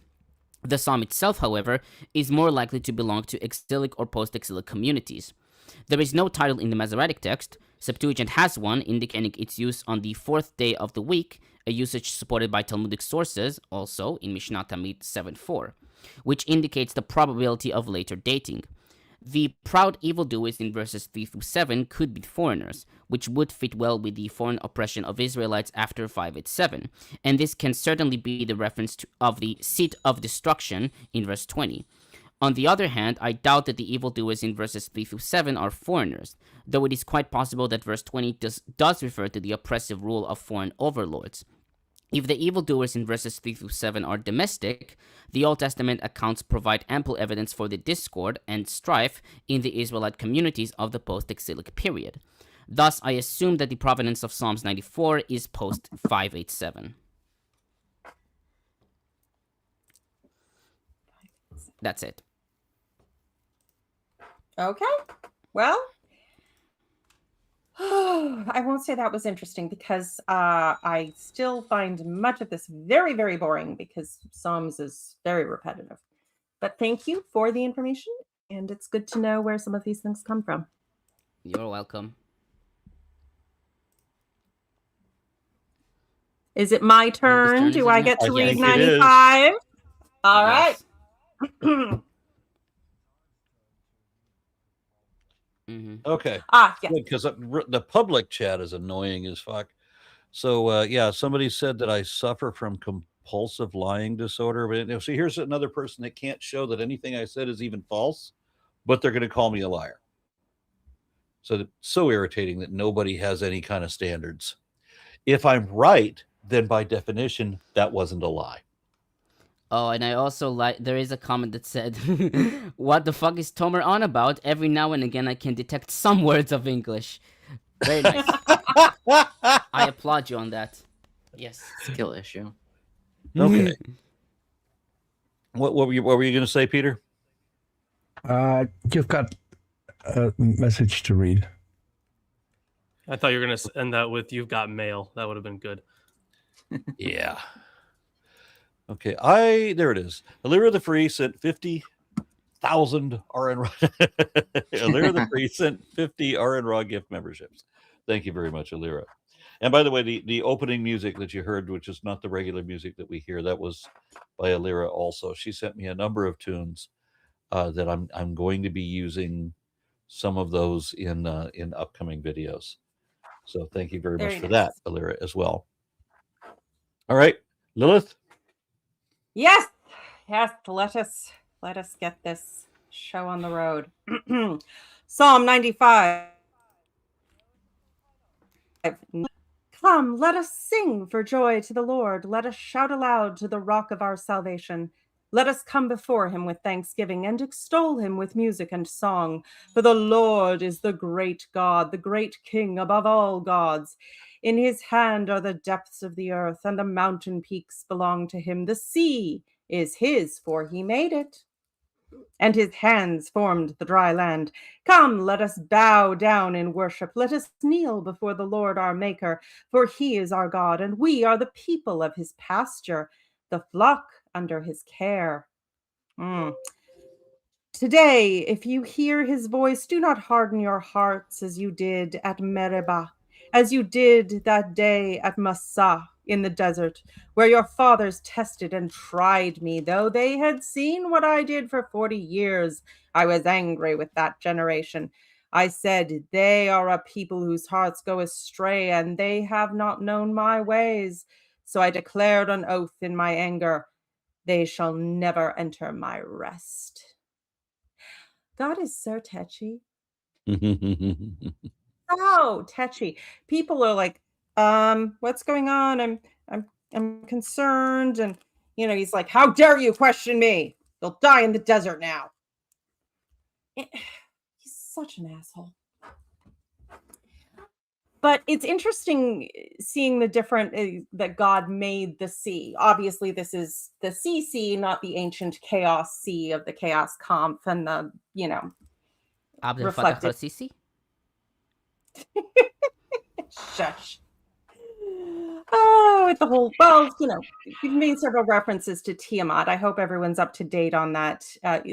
The psalm itself, however, is more likely to belong to exilic or post-exilic communities. There is no title in the Masoretic text. Septuagint has one, indicating its use on the 4th day of the week, a usage supported by Talmudic sources, also in Mishnah Tamid 7:4, which indicates the probability of later dating. The proud evildoers in verses 3 through 7 could be foreigners, which would fit well with the foreign oppression of Israelites after 587, and this can certainly be the reference of the seat of destruction in verse 20. On the other hand, I doubt that the evildoers in verses 3 through 7 are foreigners, though it is quite possible that verse 20 does refer to the oppressive rule of foreign overlords. If the evildoers in verses 3 through 7 are domestic, the Old Testament accounts provide ample evidence for the discord and strife in the Israelite communities of the post-exilic period. Thus, I assume that the provenance of Psalms 94 is post-587. That's it. Okay. Well, I won't say that was interesting because I still find much of this very, very boring because Psalms is very repetitive. But thank you for the information, and it's good to know where some of these things come from. You're welcome. Is it my turn? turn, Do isn't I it? get to I read think it is. 95? All right. Yes. Okay. Yeah. Because the public chat is annoying as fuck. So yeah, somebody said that I suffer from compulsive lying disorder. But see, here's another person that can't show that anything I said is even false, but they're going to call me a liar. So it's so irritating that nobody has any kind of standards. If I'm right, then by definition, that wasn't a lie. Oh, and I also like, there is a comment that said, what the fuck is Tomer on about? Every now and again I can detect some words of English. Very nice. I applaud you on that. Yes. Skill issue. Okay. What were you going to say, Peter? You've got a message to read. I thought you were going to end that with "You've got mail." That would have been good. Yeah. Okay, there it is. Allura the Free sent 50,000 RN Raw. Allura the Free sent 50 RN Raw gift memberships. Thank you very much, Allura. And by the way, the opening music that you heard, which is not the regular music that we hear, that was by Allura also. She sent me a number of tunes that I'm going to be using some of those in upcoming videos. So thank you very much for that, Allura, as well. All right, Lilith. Yes. Let us get this show on the road. Psalm 95. Come, let us sing for joy to the Lord. Let us shout aloud to the rock of our salvation. Let us come before him with thanksgiving and extol him with music and song. For the Lord is the great God, the great King above all gods. In his hand are the depths of the earth, and the mountain peaks belong to him. The sea is his, for he made it, and his hands formed the dry land. Come, let us bow down in worship. Let us kneel before the Lord our Maker, for he is our God, and we are the people of his pasture, the flock under his care. Today, if you hear his voice, do not harden your hearts as you did at Meribah, as you did that day at Massah in the desert, where your fathers tested and tried me. Though they had seen what I did for 40 years, I was angry with that generation. I said, they are a people whose hearts go astray, and they have not known my ways. So I declared an oath in my anger, they shall never enter my rest. God is so touchy. So touchy. People are like, what's going on? I'm concerned. And he's like, how dare you question me? They'll die in the desert now. He's such an asshole. But it's interesting seeing the different that God made the sea. Obviously, this is the sea, not the ancient chaos sea of the chaos Kampf and the, reflected. Shush. Oh, with the whole, you've made several references to Tiamat. I hope everyone's up to date on that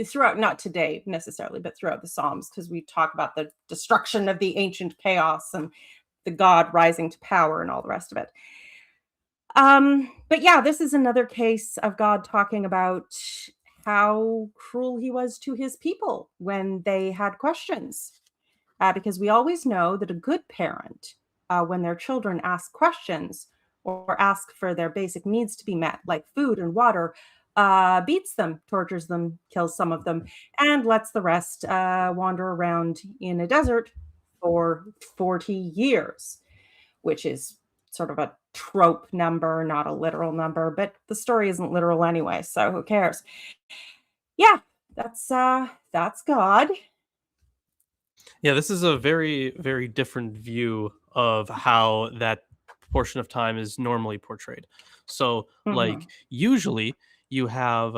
throughout, not today necessarily, but throughout the Psalms, because we talk about the destruction of the ancient chaos and the God rising to power and all the rest of it. But yeah, this is another case of God talking about how cruel he was to his people when they had questions. Because we always know that a good parent, when their children ask questions or ask for their basic needs to be met, like food and water, beats them, tortures them, kills some of them, and lets the rest wander around in a desert for 40 years, which is sort of a trope number, not a literal number, but the story isn't literal anyway, so who cares? Yeah, that's God. Yeah, this is a very, very different view of how that portion of time is normally portrayed. So, like, usually you have,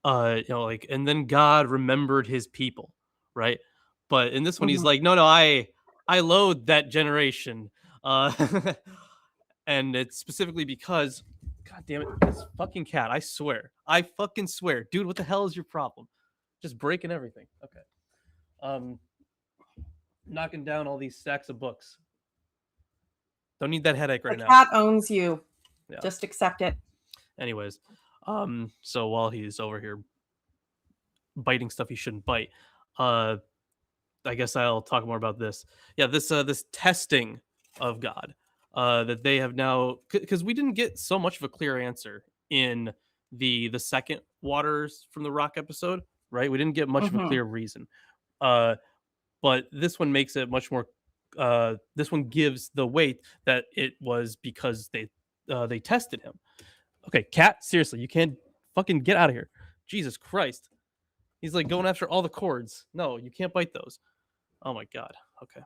and then God remembered his people, right? But in this one, he's like, no, I loathe that generation. And it's specifically because, God damn it, this fucking cat, I fucking swear. Dude, what the hell is your problem? Just breaking everything. Okay. Knocking down all these stacks of books. Don't need that headache right now. The cat owns you. Yeah. Just accept it. Anyways, so while he's over here biting stuff he shouldn't bite, I guess I'll talk more about this. Yeah, this testing of God that they have now, because we didn't get so much of a clear answer in the second Waters from the Rock episode, right? We didn't get much of a clear reason. But this one makes it much more. This one gives the weight that it was because they tested him. Okay, cat, seriously, you can't fucking get out of here. Jesus Christ. He's like going after all the cords. No, you can't bite those. Oh my God. Okay.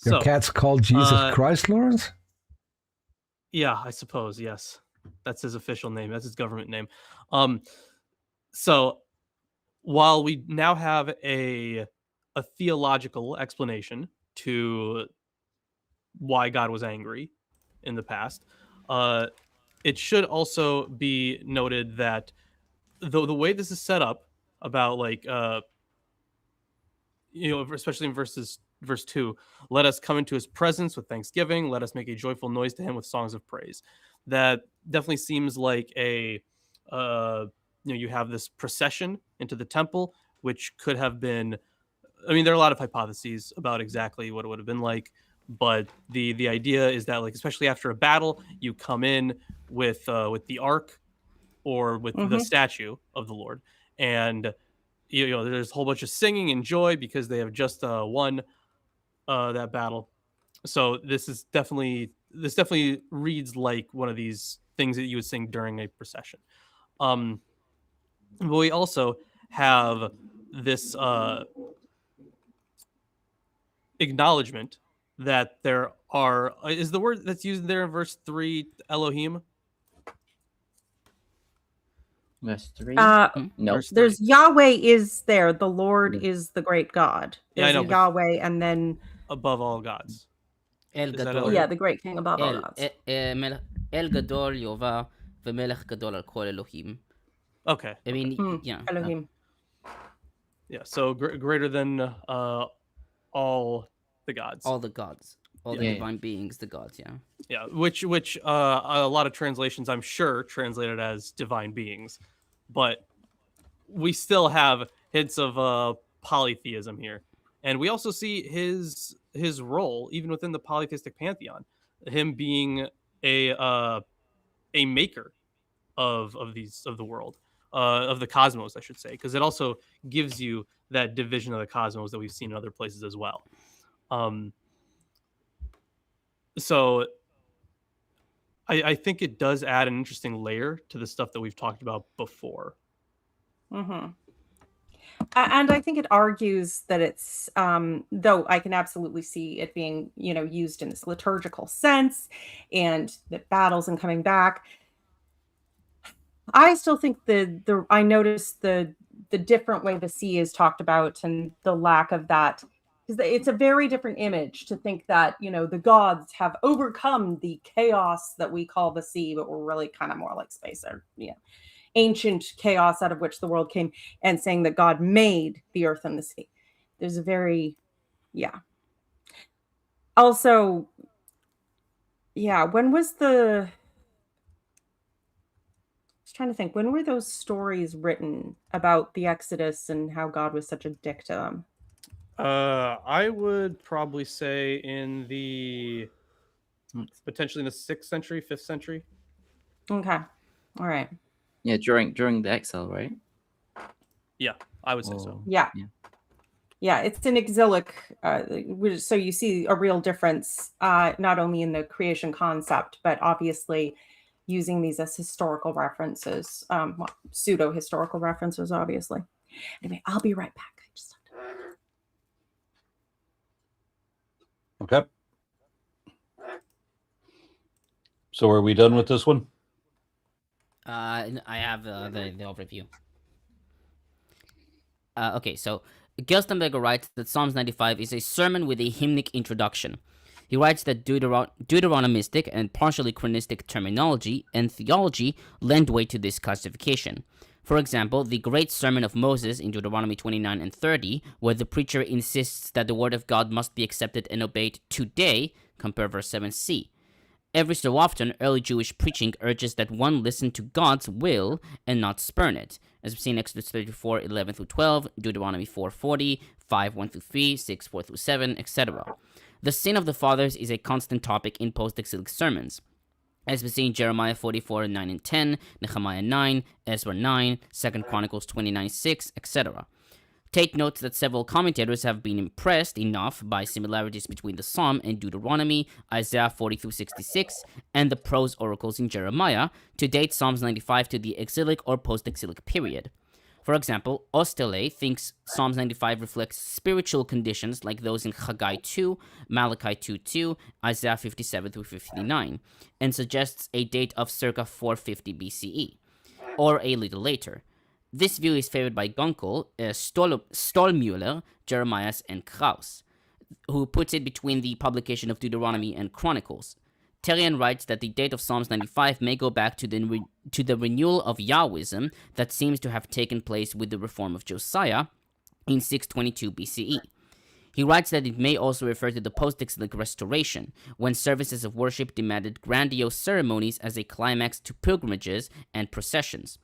Your cat's called Jesus Christ, Lawrence? Yeah, I suppose, yes. That's his official name. That's his government name. So while we now have a theological explanation to why God was angry in the past, it should also be noted that the way this is set up about like especially in verse 2, let us come into his presence with thanksgiving, let us make a joyful noise to him with songs of praise. That definitely seems like a you have this procession into the temple, which could have been, I mean, there are a lot of hypotheses about exactly what it would have been like, but the idea is that, like, especially after a battle, you come in with the ark or with the statue of the Lord, and there's a whole bunch of singing and joy because they have just won that battle. So this definitely reads like one of these things that you would sing during a procession. But we also have this acknowledgement that there are, is the word that's used there in verse 3 Elohim? Verse 3? No. There's Yahweh is there. The Lord is the great God. There's Yahweh and then above all gods. The great king above all gods. El Gadol Yova v'melech Gadol al kol Elohim. Okay. I mean, Elohim. Yeah, so greater than all the gods. All the gods. All the divine beings, the gods, yeah. Yeah, which a lot of translations, I'm sure, translated as divine beings. But we still have hints of polytheism here. And we also see his role, even within the polytheistic pantheon, him being a maker of the world, of the cosmos, I should say, because it also gives you that division of the cosmos that we've seen in other places as well. So I think it does add an interesting layer to the stuff that we've talked about before. And I think it argues that it's, though I can absolutely see it being, used in this liturgical sense and the battles and coming back. I still think I noticed the different way the sea is talked about and the lack of that, because it's a very different image to think that, the gods have overcome the chaos that we call the sea, but we're really kind of more like space or, ancient chaos out of which the world came, and saying that God made the earth and the sea. There's a very, Also, when was I was trying to think, when were those stories written about the Exodus and how God was such a dick to them? I would probably say in potentially in the 6th century, 5th century. Okay. All right. Yeah, during the exile, right? Yeah, I would say so. Yeah, it's an exilic. So you see a real difference, not only in the creation concept, but obviously using these as historical references, pseudo-historical references, obviously. Anyway, I'll be right back. Okay. So are we done with this one? I have the overview. Okay, so Gerstenberger writes that Psalms 95 is a sermon with a hymnic introduction. He writes that Deuteronomistic and partially chronistic terminology and theology lend weight to this classification. For example, the Great Sermon of Moses in Deuteronomy 29 and 30, where the preacher insists that the word of God must be accepted and obeyed today, compare verse 7c. Every so often, early Jewish preaching urges that one listen to God's will and not spurn it, as we see in Exodus 34, 11 through 12, Deuteronomy 4:40, 5, 1 through 3, 6, 4 through 7, etc. The sin of the fathers is a constant topic in post-exilic sermons, as we see in Jeremiah 44, 9 and 10, Nehemiah 9, Ezra 9, 2 Chronicles 29, 6, etc. Tate notes that several commentators have been impressed enough by similarities between the Psalm and Deuteronomy, Isaiah 40 through 66, and the prose oracles in Jeremiah to date Psalms 95 to the exilic or post-exilic period. For example, Ostele thinks Psalms 95 reflects spiritual conditions like those in Haggai 2, Malachi 2:2, Isaiah 57 through 59, and suggests a date of circa 450 BCE, or a little later. This view is favored by Gunkel, Stollmuller, Jeremias, and Krauss, who puts it between the publication of Deuteronomy and Chronicles. Terrian writes that the date of Psalms 95 may go back to the renewal of Yahwism that seems to have taken place with the reform of Josiah in 622 BCE. He writes that it may also refer to the post-exilic restoration, when services of worship demanded grandiose ceremonies as a climax to pilgrimages and processions.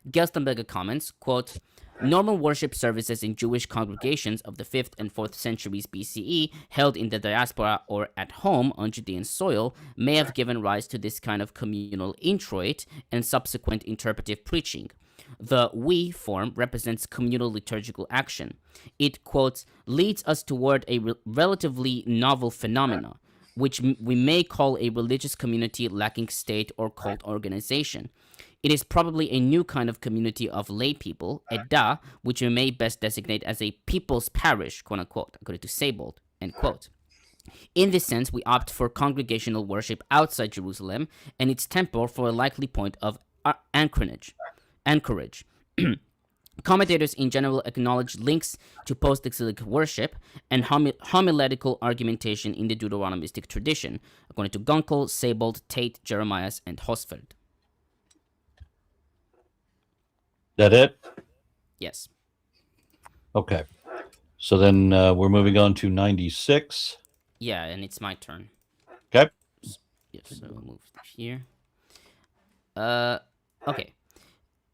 Gerstenberger comments, quote, normal worship services in Jewish congregations of the 5th and 4th centuries BCE, held in the diaspora or at home on Judean soil, may have given rise to this kind of communal introit and subsequent interpretive preaching. The we form represents communal liturgical action. It, quote, leads us toward a relatively novel phenomena, which we may call a religious community lacking state or cult organization. It is probably a new kind of community of lay people, Edda, which we may best designate as a people's parish, quote unquote, according to Seybold, end quote. In this sense, we opt for congregational worship outside Jerusalem and its temple for a likely point of anchorage. Commentators in general acknowledge links to post-exilic worship and homiletical argumentation in the Deuteronomistic tradition, according to Gunkel, Seybold, Tate, Jeremias, and Hosfeld. That it? Yes. Okay. So then we're moving on to 96. Yeah, and it's my turn. Okay. Yes, so we'll move here. Okay.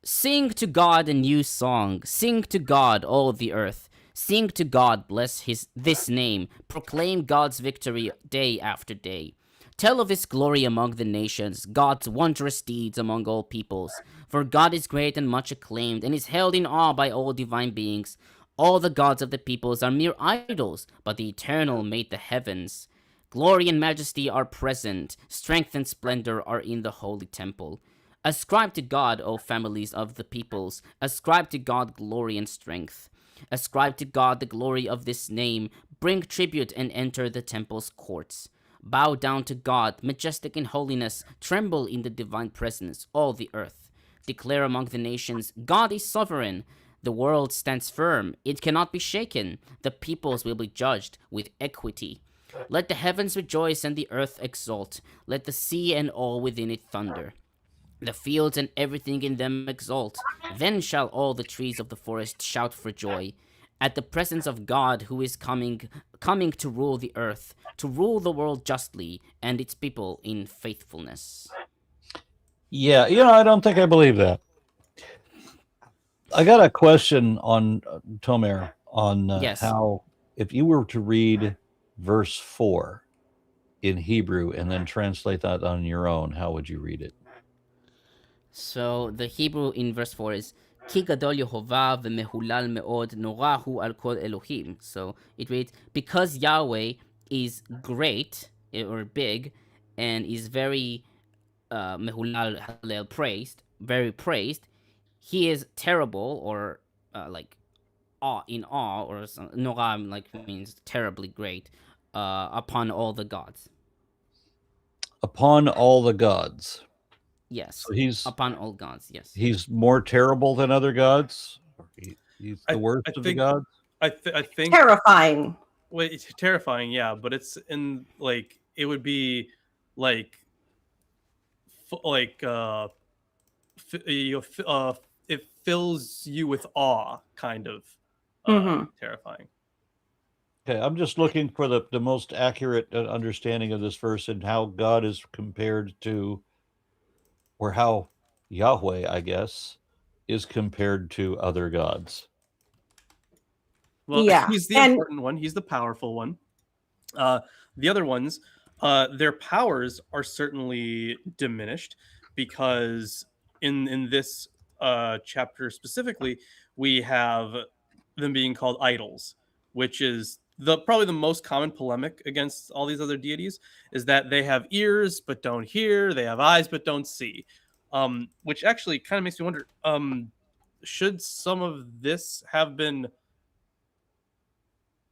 Sing to God a new song. Sing to God, all the earth. Sing to God, bless this name. Proclaim God's victory day after day. Tell of his glory among the nations, God's wondrous deeds among all peoples. For God is great and much acclaimed, and is held in awe by all divine beings. All the gods of the peoples are mere idols, but the Eternal made the heavens. Glory and majesty are present, strength and splendor are in the holy temple. Ascribe to God, O families of the peoples, ascribe to God glory and strength. Ascribe to God the glory of this name, bring tribute and enter the temple's courts. Bow down to God, majestic in holiness, tremble in the divine presence, all the earth. Declare among the nations, God is sovereign. The world stands firm, it cannot be shaken. The peoples will be judged with equity. Let the heavens rejoice and the earth exult. Let the sea and all within it thunder. The fields and everything in them exult. Then shall all the trees of the forest shout for joy. At the presence of God who is coming to rule the earth, to rule the world justly, and its people in faithfulness. Yeah, I don't think I believe that. I got a question on Tomer on yes. How, if you were to read verse 4 in Hebrew and then translate that on your own, how would you read it? So the Hebrew in verse 4 is Ki gadol Yehovah v'mehulal me'od norahu al kol Elohim. So it reads, because Yahweh is great or big and is very mehulal halel praised, very praised, he is terrible or like in awe or noram like means terribly great upon all the gods. Upon all the gods. Yes. So he's upon all gods. Yes. He's more terrible than other gods. He's the worst of the think- gods. I think Terrifying. Wait, it's terrifying, yeah, but it's in like it would be like it fills you with awe, kind of terrifying. Okay, I'm just looking for the most accurate understanding of this verse and how God is compared to, or how Yahweh, I guess, is compared to other gods. Well, Yeah, he's the and- important one. He's the powerful one. The other ones, their powers are certainly diminished because in this chapter specifically, we have them being called idols, which is probably the most common polemic against all these other deities, is that they have ears but don't hear, they have eyes but don't see, which actually kind of makes me wonder, should some of this have been...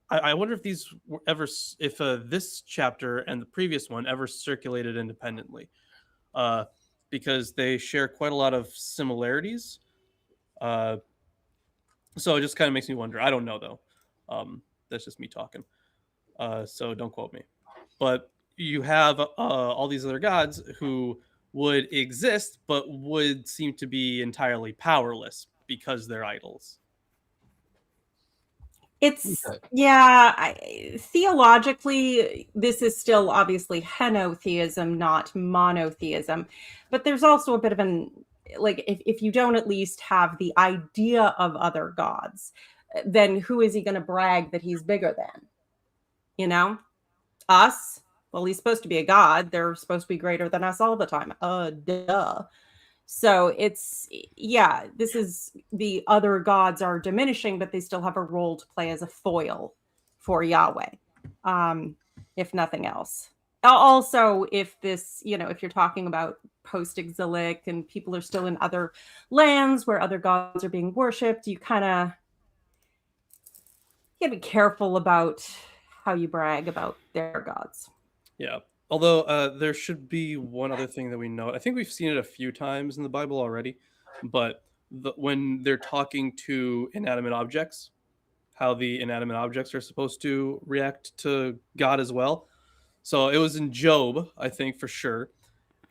I wonder if these were ever, if this chapter and the previous one ever circulated independently, because they share quite a lot of similarities. So it just kind of makes me wonder. I don't know though. That's just me talking. So don't quote me. But you have all these other gods who would exist, but would seem to be entirely powerless because they're idols. It's theologically, this is still obviously henotheism, not monotheism, but there's also a bit of an, like, if you don't at least have the idea of other gods, then who is he going to brag that he's bigger than? You know, us? Well, he's supposed to be a god. They're supposed to be greater than us all the time. Duh. So it's, this is, the other gods are diminishing, but they still have a role to play as a foil for Yahweh, if nothing else. Also, if this, if you're talking about post-exilic and people are still in other lands where other gods are being worshipped, you gotta be careful about how you brag about their gods. Yeah. Although there should be one other thing that we know. I think we've seen it a few times in the Bible already, but when they're talking to inanimate objects, how the inanimate objects are supposed to react to God as well. So it was in Job, I think, for sure,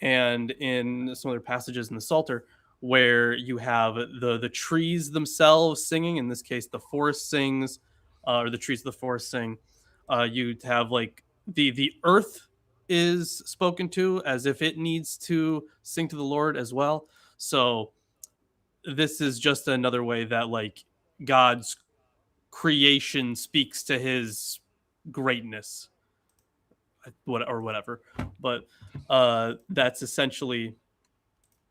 and in some other passages in the Psalter, where you have the trees themselves singing. In this case, the forest sings, or the trees of the forest sing. You'd have like the earth is spoken to as if it needs to sing to the Lord as well. So this is just another way that like God's creation speaks to his greatness, or whatever. But that's essentially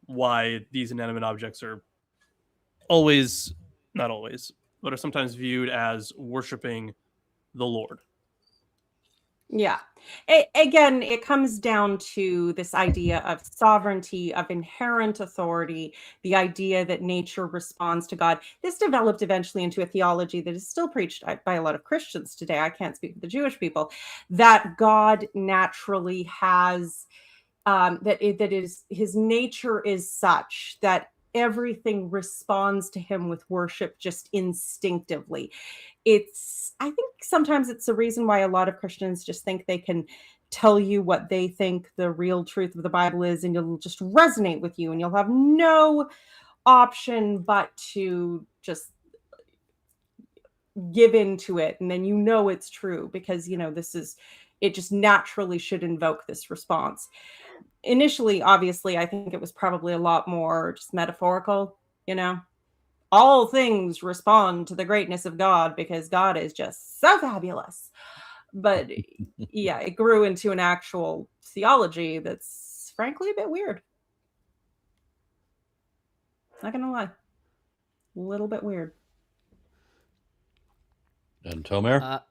why these inanimate objects are not always, but are sometimes viewed as worshiping the Lord. Yeah. Again, it comes down to this idea of sovereignty, of inherent authority, the idea that nature responds to God. This developed eventually into a theology that is still preached by a lot of Christians today. I can't speak for the Jewish people, that God naturally has, his nature is such that everything responds to him with worship just instinctively. I think sometimes it's the reason why a lot of Christians just think they can tell you what they think the real truth of the Bible is, and it'll just resonate with you, and you'll have no option but to just give into it, and then it's true because it just naturally should invoke this response. Initially, obviously, I think it was probably a lot more just metaphorical, all things respond to the greatness of God because God is just so fabulous. But it grew into an actual theology that's frankly a bit weird. Not gonna lie, a little bit weird. And Tomer?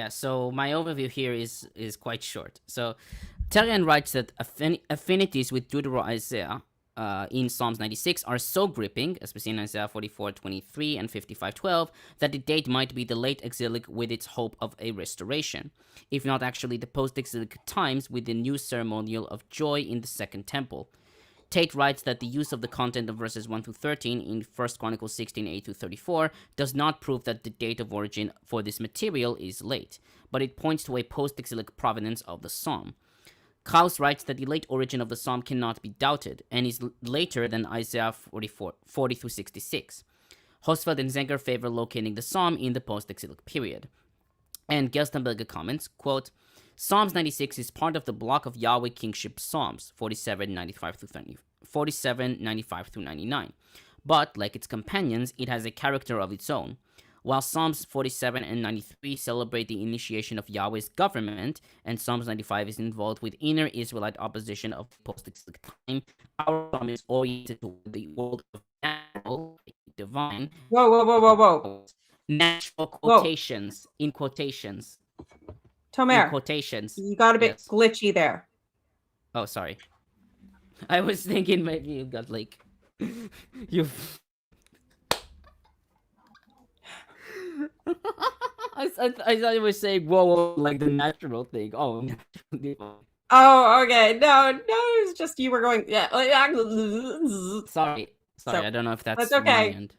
So my overview here is quite short. So Terian writes that affinities with Deutero-Isaiah in Psalms 96 are so gripping, as we see in Isaiah 44:23 and 55:12, that the date might be the late exilic with its hope of a restoration, if not actually the post-exilic times with the new ceremonial of joy in the Second Temple. Tate writes that the use of the content of verses 1 through 13 in 1 Chronicles 16, 8-34 does not prove that the date of origin for this material is late, but it points to a post-exilic provenance of the psalm. Klaus writes that the late origin of the psalm cannot be doubted, and is later than Isaiah 40-66. Hosfeld and Zenger favor locating the psalm in the post-exilic period. And Gerstenberger comments, quote, Psalms 96 is part of the block of Yahweh kingship psalms, 47, 95 through 99. But, like its companions, it has a character of its own. While Psalms 47 and 93 celebrate the initiation of Yahweh's government, and Psalms 95 is involved with inner Israelite opposition of post-exilic time, our psalm is oriented toward the world of natural, divine. Whoa. Natural quotations, in quotations. Tomer, in quotations. You got a bit glitchy there. Oh, sorry. I was thinking maybe you got like you've. I thought you were saying whoa, like the natural thing. Oh. Oh, okay. No, it was just you were going. Yeah. Sorry. So, I don't know if that's okay. my end.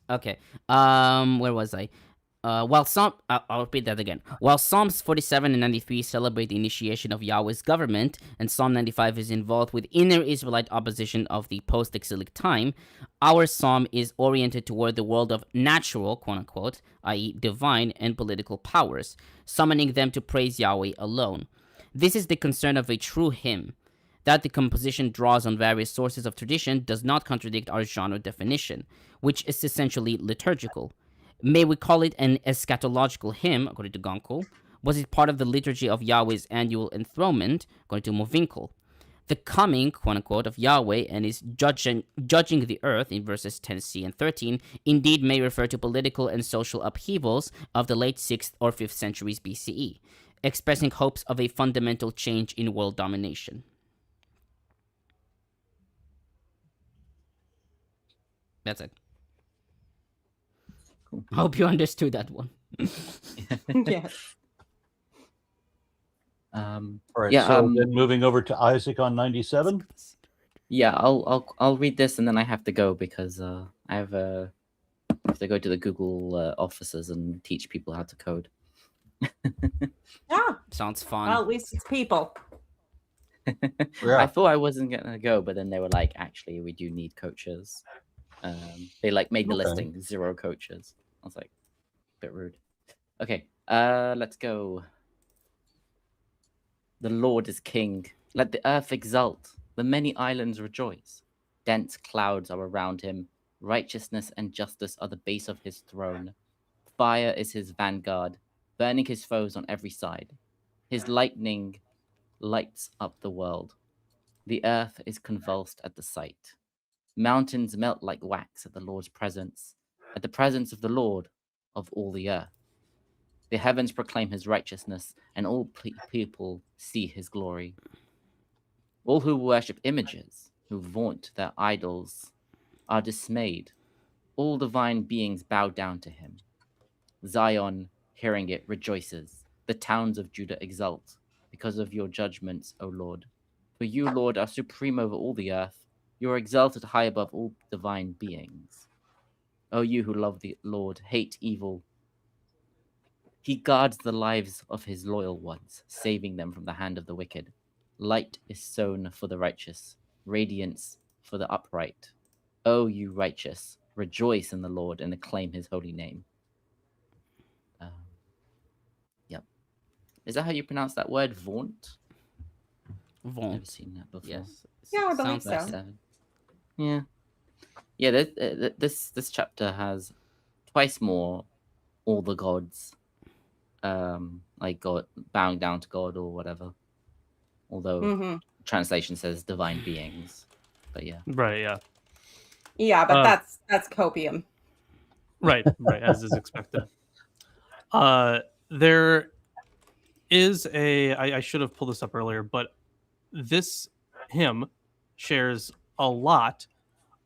Okay. Where was I? I'll repeat that again. While Psalms 47 and 93 celebrate the initiation of Yahweh's government, and Psalm 95 is involved with inner Israelite opposition of the post-exilic time, our psalm is oriented toward the world of natural, quote-unquote, i.e. divine and political powers, summoning them to praise Yahweh alone. This is the concern of a true hymn. That the composition draws on various sources of tradition does not contradict our genre definition, which is essentially liturgical. May we call it an eschatological hymn, according to Gonkel? Was it part of the liturgy of Yahweh's annual enthronement, according to Movinkel? The coming, quote-unquote, of Yahweh and his judging the earth, in verses 10c and 13, indeed may refer to political and social upheavals of the late 6th or 5th centuries BCE, expressing hopes of a fundamental change in world domination. That's it. Cool. I hope you understood that one. Yes. All right. So then moving over to Isaac on 97. Yeah, I'll read this and then I have to go because I have to go to the Google offices and teach people how to code. Yeah. Sounds fun. Well, at least it's people. I thought I wasn't gonna go, but then they were like, actually, we do need coaches. They like made the listing 0 coaches. I was like, a bit rude. Okay, let's go. The Lord is king. Let the earth exult. The many islands rejoice. Dense clouds are around him. Righteousness and justice are the base of his throne. Fire is his vanguard, burning his foes on every side. His lightning lights up the world. The earth is convulsed at the sight. Mountains melt like wax at the Lord's presence, at the presence of the Lord of all the earth. The heavens proclaim his righteousness, and all people see his glory. All who worship images, who vaunt their idols, are dismayed. All divine beings bow down to him. Zion, hearing it, rejoices. The towns of Judah exult because of your judgments, O Lord. For you, Lord, are supreme over all the earth. You are exalted high above all divine beings. O you who love the Lord, hate evil. He guards the lives of his loyal ones, saving them from the hand of the wicked. Light is sown for the righteous, radiance for the upright. O you righteous, rejoice in the Lord and acclaim his holy name. Yep. Is that how you pronounce that word, vaunt? Vaunt. Never seen that before. Yes. Yeah, I believe Sounds so. Yeah. Yeah, this chapter has twice more all the gods, like God bowing down to God or whatever. Although translation says divine beings, but yeah. Right. Yeah. Yeah, but that's copium. Right. As is expected. There is I should have pulled this up earlier, but this hymn shares a lot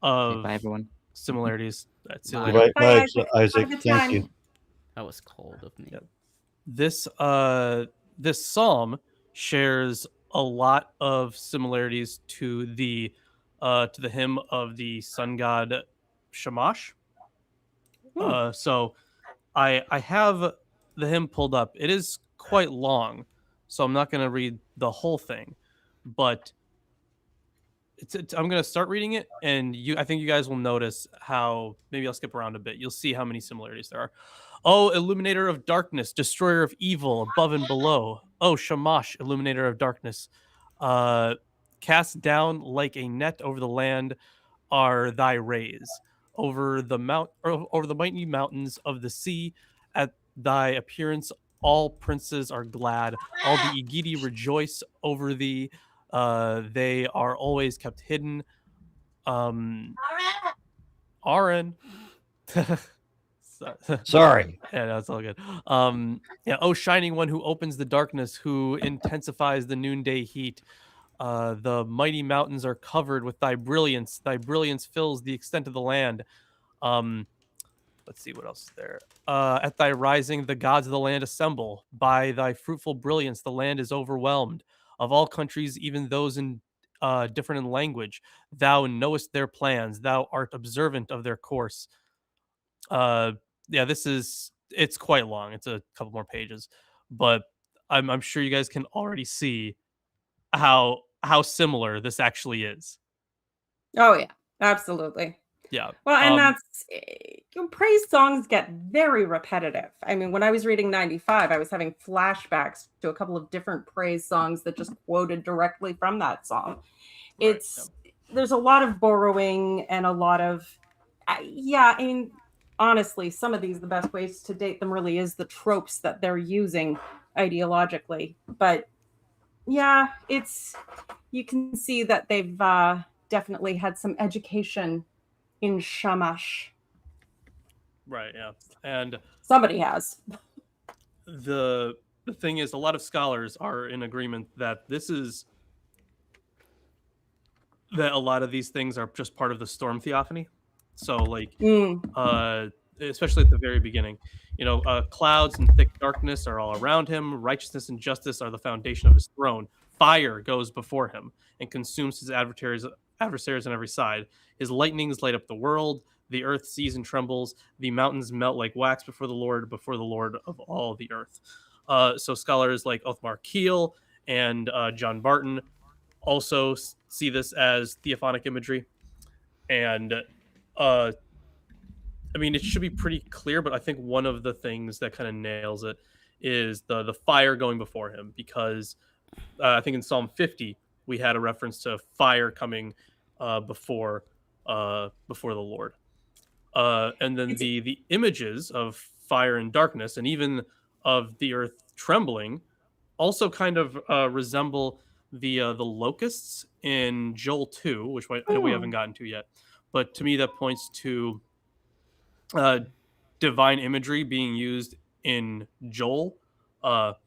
of Bye, everyone. similarities. See you Bye. later. Bye, Isaac. Isaac. Have a good Thank time. you. That was cold of me. Yeah. This psalm shares a lot of similarities to the hymn of the sun god Shamash. So I have the hymn pulled up. It is quite long, so I'm not going to read the whole thing, but I'm going to start reading it, and I think you guys will notice how, maybe I'll skip around a bit. You'll see how many similarities there are. Oh, illuminator of darkness, destroyer of evil above and below. Oh, Shamash, illuminator of darkness. Cast down like a net over the land are thy rays. Over the mighty mountains of the sea, at thy appearance, all princes are glad. All the Igidi rejoice over thee. They are always kept hidden. Aaron. Sorry. Yeah, that's all good. Yeah. Oh, shining one who opens the darkness, who intensifies the noonday heat. The mighty mountains are covered with thy brilliance. Thy brilliance fills the extent of the land. Let's see what else is there. At thy rising, the gods of the land assemble. By thy fruitful brilliance, the land is overwhelmed. Of all countries, even those in different in language, thou knowest their plans. Thou art observant of their course. Yeah, it's quite long. It's a couple more pages, but I'm sure you guys can already see how similar this actually is. Oh yeah, absolutely. Yeah. Well, and that's praise songs get very repetitive. I mean, when I was reading 95, I was having flashbacks to a couple of different praise songs that just quoted directly from that song. Right, there's a lot of borrowing and a lot of I mean, honestly, some of these, the best ways to date them really is the tropes that they're using ideologically. But yeah, you can see that they've definitely had some education in Shamash. Right, yeah. And somebody has. The thing is, a lot of scholars are in agreement that that a lot of these things are just part of the storm theophany. So like especially at the very beginning, clouds and thick darkness are all around him. Righteousness and justice are the foundation of his throne. Fire goes before him and consumes his adversaries on every side. His lightnings light up the world. The earth sees and trembles. The mountains melt like wax before the Lord of all the earth. So scholars like Othmar Keel and John Barton also see this as theophonic imagery. And I mean, it should be pretty clear, but I think one of the things that kind of nails it is the fire going before him, because I think in Psalm 50 we had a reference to fire coming before the Lord. And then the images of fire and darkness, and even of the earth trembling, also kind of resemble the locusts in Joel 2, which I know we haven't gotten to yet. But to me, that points to divine imagery being used in Joel. But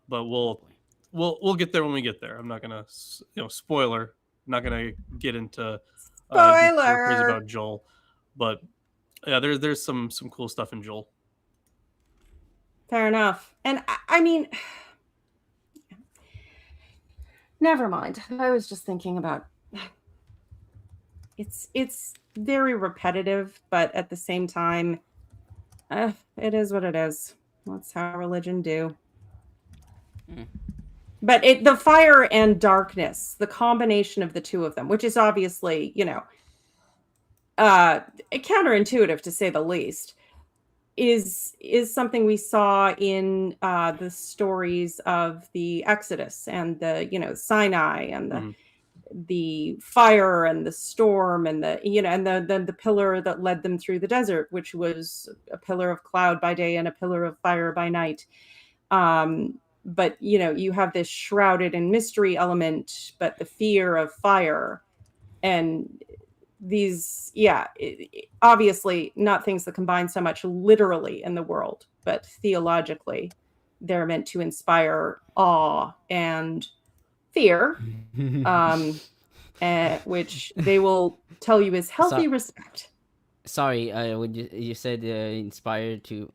we'll get there when we get there. I'm not gonna, spoiler. I'm not gonna get into spoiler about Joel, but yeah, there's some cool stuff in Joel. Fair enough. And I mean, never mind. I was just thinking about it's very repetitive, but at the same time, it is what it is. That's how religion do. But the fire and darkness, the combination of the two of them, which is obviously, counterintuitive to say the least, is something we saw in the stories of the Exodus and the Sinai and the fire and the storm and the pillar that led them through the desert, which was a pillar of cloud by day and a pillar of fire by night. But you have this shrouded in mystery element, but the fear of fire, and these, obviously not things that combine so much literally in the world, but theologically, they're meant to inspire awe and fear, which they will tell you is healthy respect. Sorry, when you said inspired to,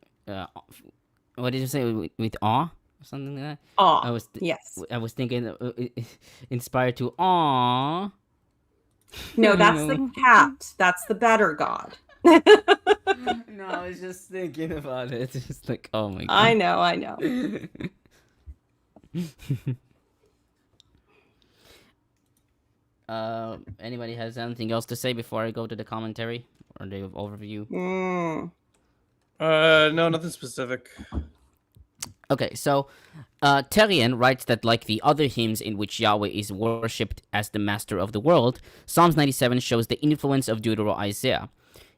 what did you say with awe? or something like that. Aw, I was yes. I was thinking inspired to aw. No, You that's know? the cat. That's the better god. No, I was just thinking about it. It's just like, oh my god. I know. Anybody has anything else to say before I go to the commentary or the overview? No, nothing specific. Okay, so Terrian writes that like the other hymns in which Yahweh is worshipped as the master of the world, Psalms 97 shows the influence of Deutero-Isaiah.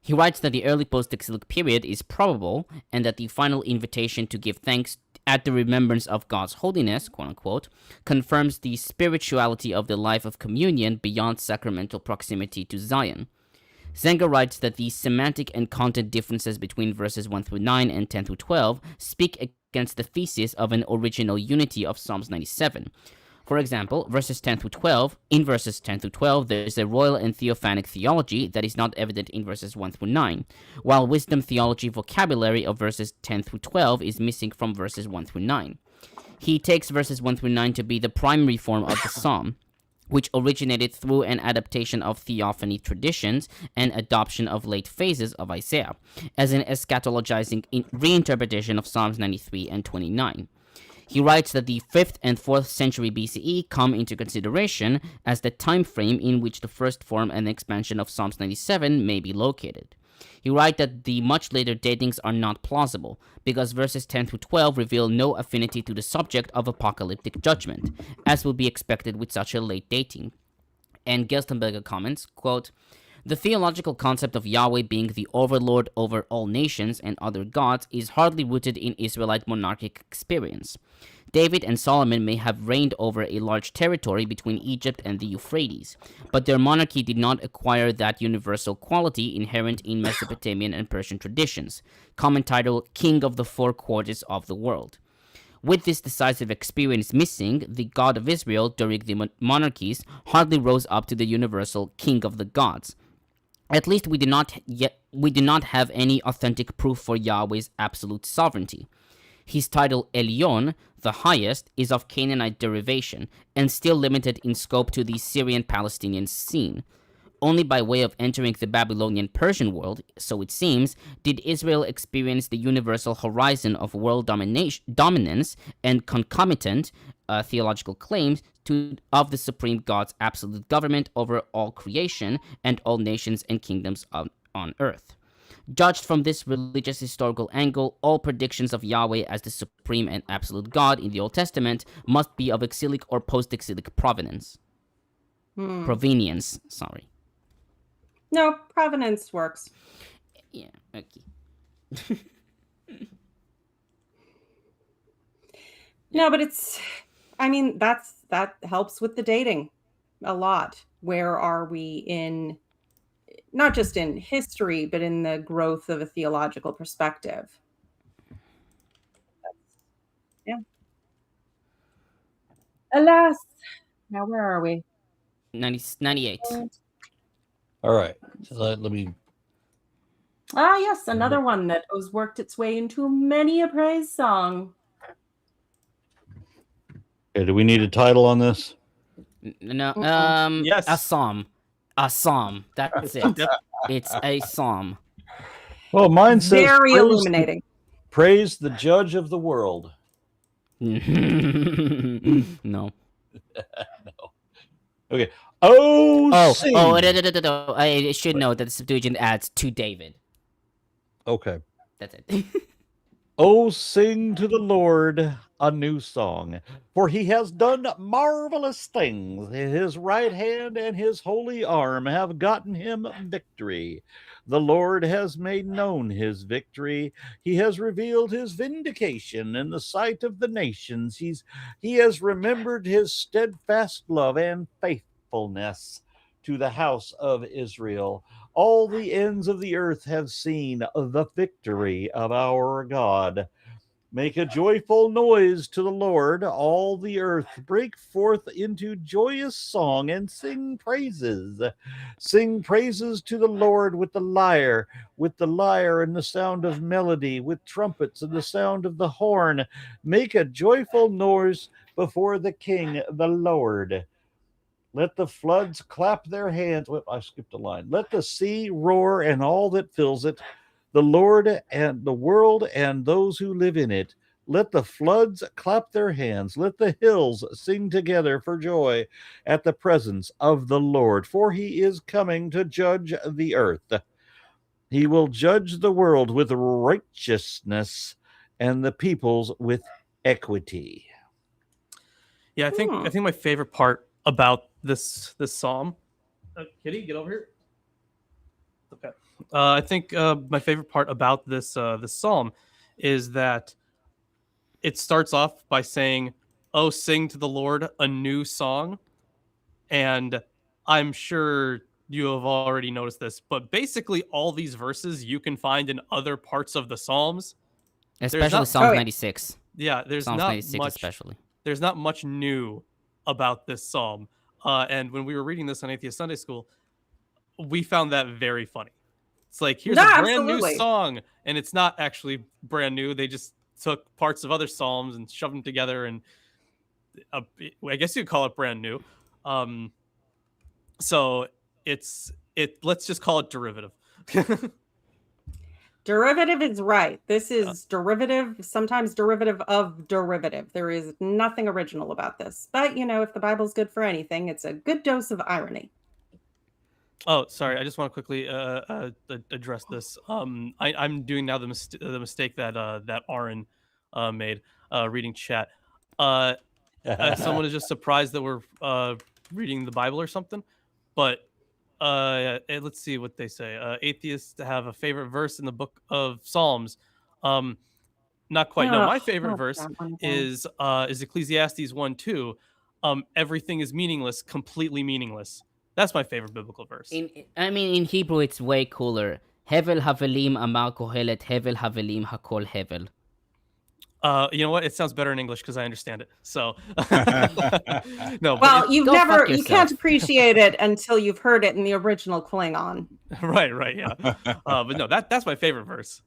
He writes that the early post-exilic period is probable, and that the final invitation to give thanks at the remembrance of God's holiness, quote-unquote, confirms the spirituality of the life of communion beyond sacramental proximity to Zion. Zenger writes that the semantic and content differences between verses 1 through 9 and 10 through 12 speak against the thesis of an original unity of Psalms 97. For example, in verses 10 through 12, there is a royal and theophanic theology that is not evident in verses 1 through 9, while wisdom theology vocabulary of verses 10 through 12 is missing from verses 1 through 9. He takes verses 1 through 9 to be the primary form of the psalm, which originated through an adaptation of theophany traditions and adoption of late phases of Isaiah, as an eschatologizing reinterpretation of Psalms 93 and 29. He writes that the 5th and 4th century BCE come into consideration as the time frame in which the first form and expansion of Psalms 97 may be located. He writes that the much later datings are not plausible, because verses 10 through 12 reveal no affinity to the subject of apocalyptic judgment, as would be expected with such a late dating. And Gerstenberger comments, quote, "The theological concept of Yahweh being the overlord over all nations and other gods is hardly rooted in Israelite monarchic experience. David and Solomon may have reigned over a large territory between Egypt and the Euphrates, but their monarchy did not acquire that universal quality inherent in Mesopotamian and Persian traditions, common title King of the Four Quarters of the World. With this decisive experience missing, the God of Israel during the monarchies hardly rose up to the universal King of the gods. At least we do not have any authentic proof for Yahweh's absolute sovereignty. His title Elyon, the highest, is of Canaanite derivation, and still limited in scope to the Syrian-Palestinian scene. Only by way of entering the Babylonian-Persian world, so it seems, did Israel experience the universal horizon of world dominance and concomitant theological claims of the supreme God's absolute government over all creation and all nations and kingdoms on earth. Judged from this religious historical angle, all predictions of Yahweh as the supreme and absolute God in the Old Testament must be of exilic or post-exilic provenience. Provenience, sorry. No, provenance works. Yeah, okay. No, but that helps with the dating a lot. Where are we in, not just in history, but in the growth of a theological perspective? Yeah. Alas, now where are we? 98. All right. So let me. Ah, yes, another one that has worked its way into many a praise song. Okay, do we need a title on this? No, Yes. a psalm. That's it. It's a psalm. Well, mine says Very illuminating. Praise the Judge of the world. No. No. Okay. Oh, sing. I should note that the Septuagint adds to David. Okay. That's it. Oh, sing to the Lord a new song, for he has done marvelous things. His right hand and his holy arm have gotten him victory. The Lord has made known his victory. He has revealed his vindication in the sight of the nations. He has remembered his steadfast love and faithfulness to the house of Israel. All the ends of the earth have seen the victory of our God. Make a joyful noise to the Lord, all the earth. Break forth into joyous song and sing praises. Sing praises to the Lord with the lyre and the sound of melody, with trumpets and the sound of the horn. Make a joyful noise before the King, the Lord. Let the floods clap their hands. Well, I skipped a line. Let the sea roar and all that fills it, the Lord and the world and those who live in it. Let the floods clap their hands. Let the hills sing together for joy at the presence of the Lord, for he is coming to judge the earth. He will judge the world with righteousness and the peoples with equity. Yeah, I think my favorite part about this psalm. Kitty, get over here. Okay. I think my favorite part about this psalm is that it starts off by saying, "Oh, sing to the Lord a new song," and I'm sure you have already noticed this, but basically all these verses you can find in other parts of the Psalms, especially Psalm 96. Yeah, there's Psalms not 96 much. Especially, there's not much new about this psalm. And when we were reading this on Atheist Sunday School, we found that very funny. It's like, here's a brand new song, and it's not actually brand new. They just took parts of other psalms and shoved them together, and I guess you'd call it brand new. So let's just call it derivative. Derivative is right. This is derivative, sometimes derivative of derivative. There is nothing original about this. But, if the Bible's good for anything, it's a good dose of irony. Oh, sorry. I just want to quickly address this. I'm doing now the mistake that Aaron made reading chat. Someone is just surprised that we're reading the Bible or something. But let's see what they say. Atheists have a favorite verse in the book of Psalms. Not quite. No, my favorite verse is Ecclesiastes 1:2. Everything is meaningless, completely meaningless. That's my favorite biblical verse. In Hebrew, it's way cooler. Hevel havelim amar kohelet, hevel havelim hakol hevel. You know what? It sounds better in English because I understand it. So, no. Well, you can't appreciate it until you've heard it in the original Klingon. Right, yeah. But no, that's my favorite verse.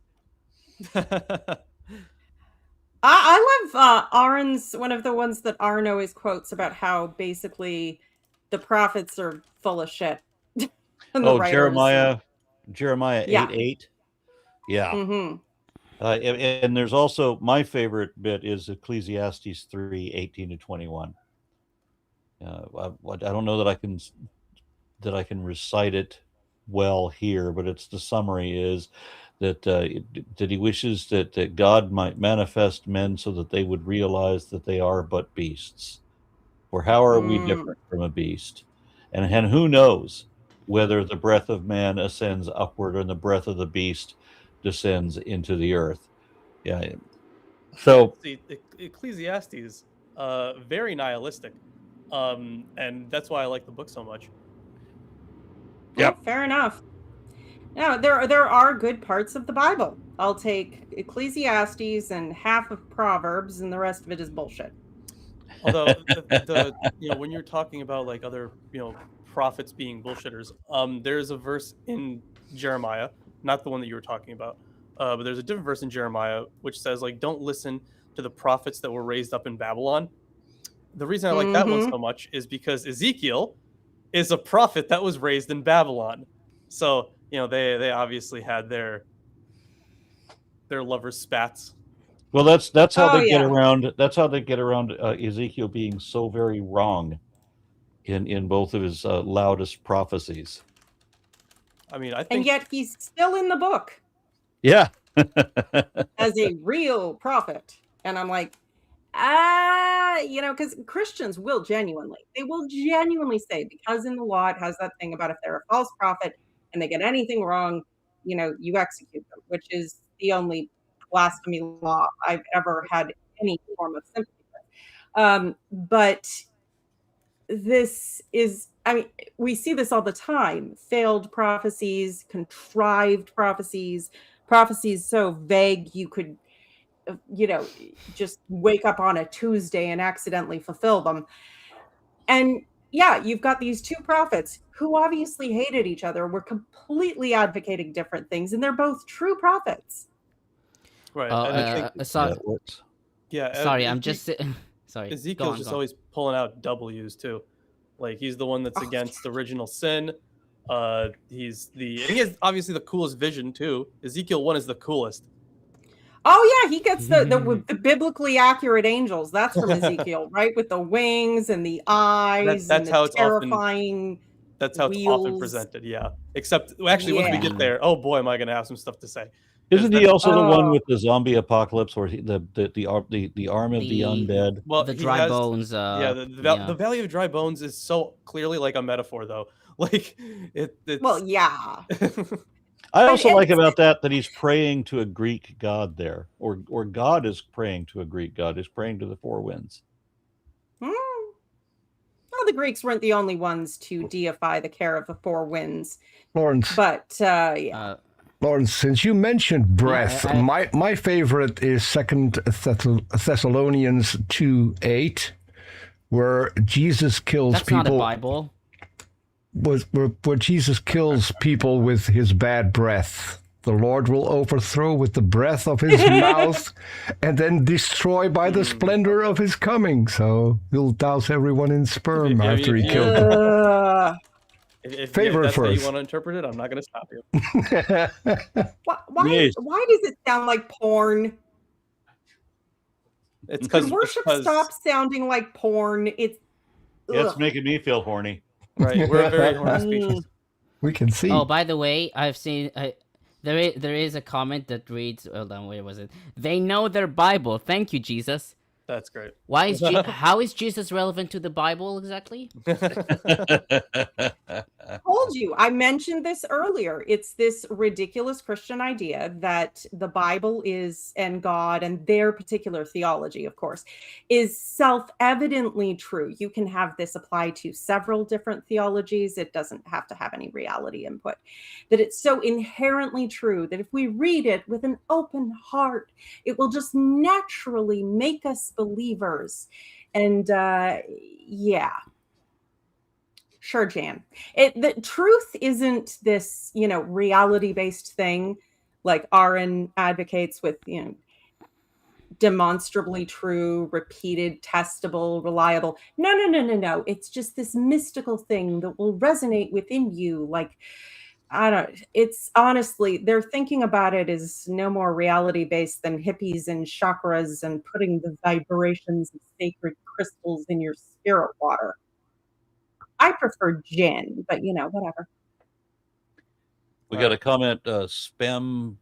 I love Aaron's, one of the ones that Aaron always quotes about how basically the prophets are full of shit. Jeremiah 8:8. Yeah. Mm-hmm. And there's also, my favorite bit is Ecclesiastes 3:18-21. I don't know that I can recite it well here, but it's the summary is that he wishes that God might manifest men so that they would realize that they are but beasts. For how are we different from a beast? And who knows whether the breath of man ascends upward and the breath of the beast descends into the earth. Yeah. So Ecclesiastes, very nihilistic, and that's why I like the book so much. Yeah, fair enough. Now there are good parts of the Bible. I'll take Ecclesiastes and half of Proverbs, and the rest of it is bullshit. Although when you're talking about like other prophets being bullshitters, there's a verse in Jeremiah, not the one that you were talking about, but there's a different verse in Jeremiah which says like, don't listen to the prophets that were raised up in Babylon. The reason I like that one so much is because Ezekiel is a prophet that was raised in Babylon, so they obviously had their lovers' spats. Well, that's how they get around. That's how they get around Ezekiel being so very wrong in both of his loudest prophecies. I mean, I think, and yet he's still in the book. Yeah, as a real prophet, and I'm like, because Christians will genuinely say, because in the law it has that thing about if they're a false prophet and they get anything wrong, you execute them, which is the only blasphemy law I've ever had any form of sympathy with. But this is, we see this all the time. Failed prophecies, contrived prophecies so vague you could just wake up on a Tuesday and accidentally fulfill them. And yeah, you've got these two prophets who obviously hated each other, were completely advocating different things, and they're both true prophets. Right. Sorry, I'm just sorry. Ezekiel's just always pulling out W's too. Like, he's the one that's against original sin. He has obviously the coolest vision too. Ezekiel 1 is the coolest. Oh yeah, he gets the biblically accurate angels. That's from Ezekiel, right? With the wings and the eyes. That's and how the it's terrifying. That's how it's often presented. Yeah. Except once we get there, oh boy, am I going to have some stuff to say. Isn't he also the one with the zombie apocalypse, or the arm of the undead? Well, the dry bones. The Valley of Dry Bones is so clearly like a metaphor, though. Like it's. Well, yeah. I also like about that he's praying to a Greek god there, or God is praying to a Greek god. He's praying to the four winds. Well, the Greeks weren't the only ones to deify the care of the four winds, Lawrence. But yeah. Lawrence, since you mentioned breath, my favorite is 2 Thessalonians 2:8, where Jesus kills people. That's not a Bible. Where Jesus kills people with his bad breath. The Lord will overthrow with the breath of his mouth and then destroy by the splendor of his coming. So he'll douse everyone in sperm after he killed them. If that's how you want to interpret it, I'm not going to stop you. Why does it sound like porn? It's because worship stops sounding like porn. It's making me feel horny. Right, we're a very horny species. We can see. Oh, by the way, I've seen there is a comment that reads, hold on, where was it? They know their Bible. Thank you, Jesus. That's great. How is Jesus relevant to the Bible exactly? Told you. I mentioned this earlier. It's this ridiculous Christian idea that the Bible is, and God and their particular theology, of course, is self-evidently true. You can have this apply to several different theologies. It doesn't have to have any reality input. That it's so inherently true that if we read it with an open heart, it will just naturally make us believers. And yeah. Sure, Jan. The truth isn't this, reality-based thing like Aaron advocates with, demonstrably true, repeated, testable, reliable. No. It's just this mystical thing that will resonate within you. Like, it's honestly, they're thinking about it as no more reality-based than hippies and chakras and putting the vibrations of sacred crystals in your spirit water. I prefer gin, but whatever. We got a comment. Spambot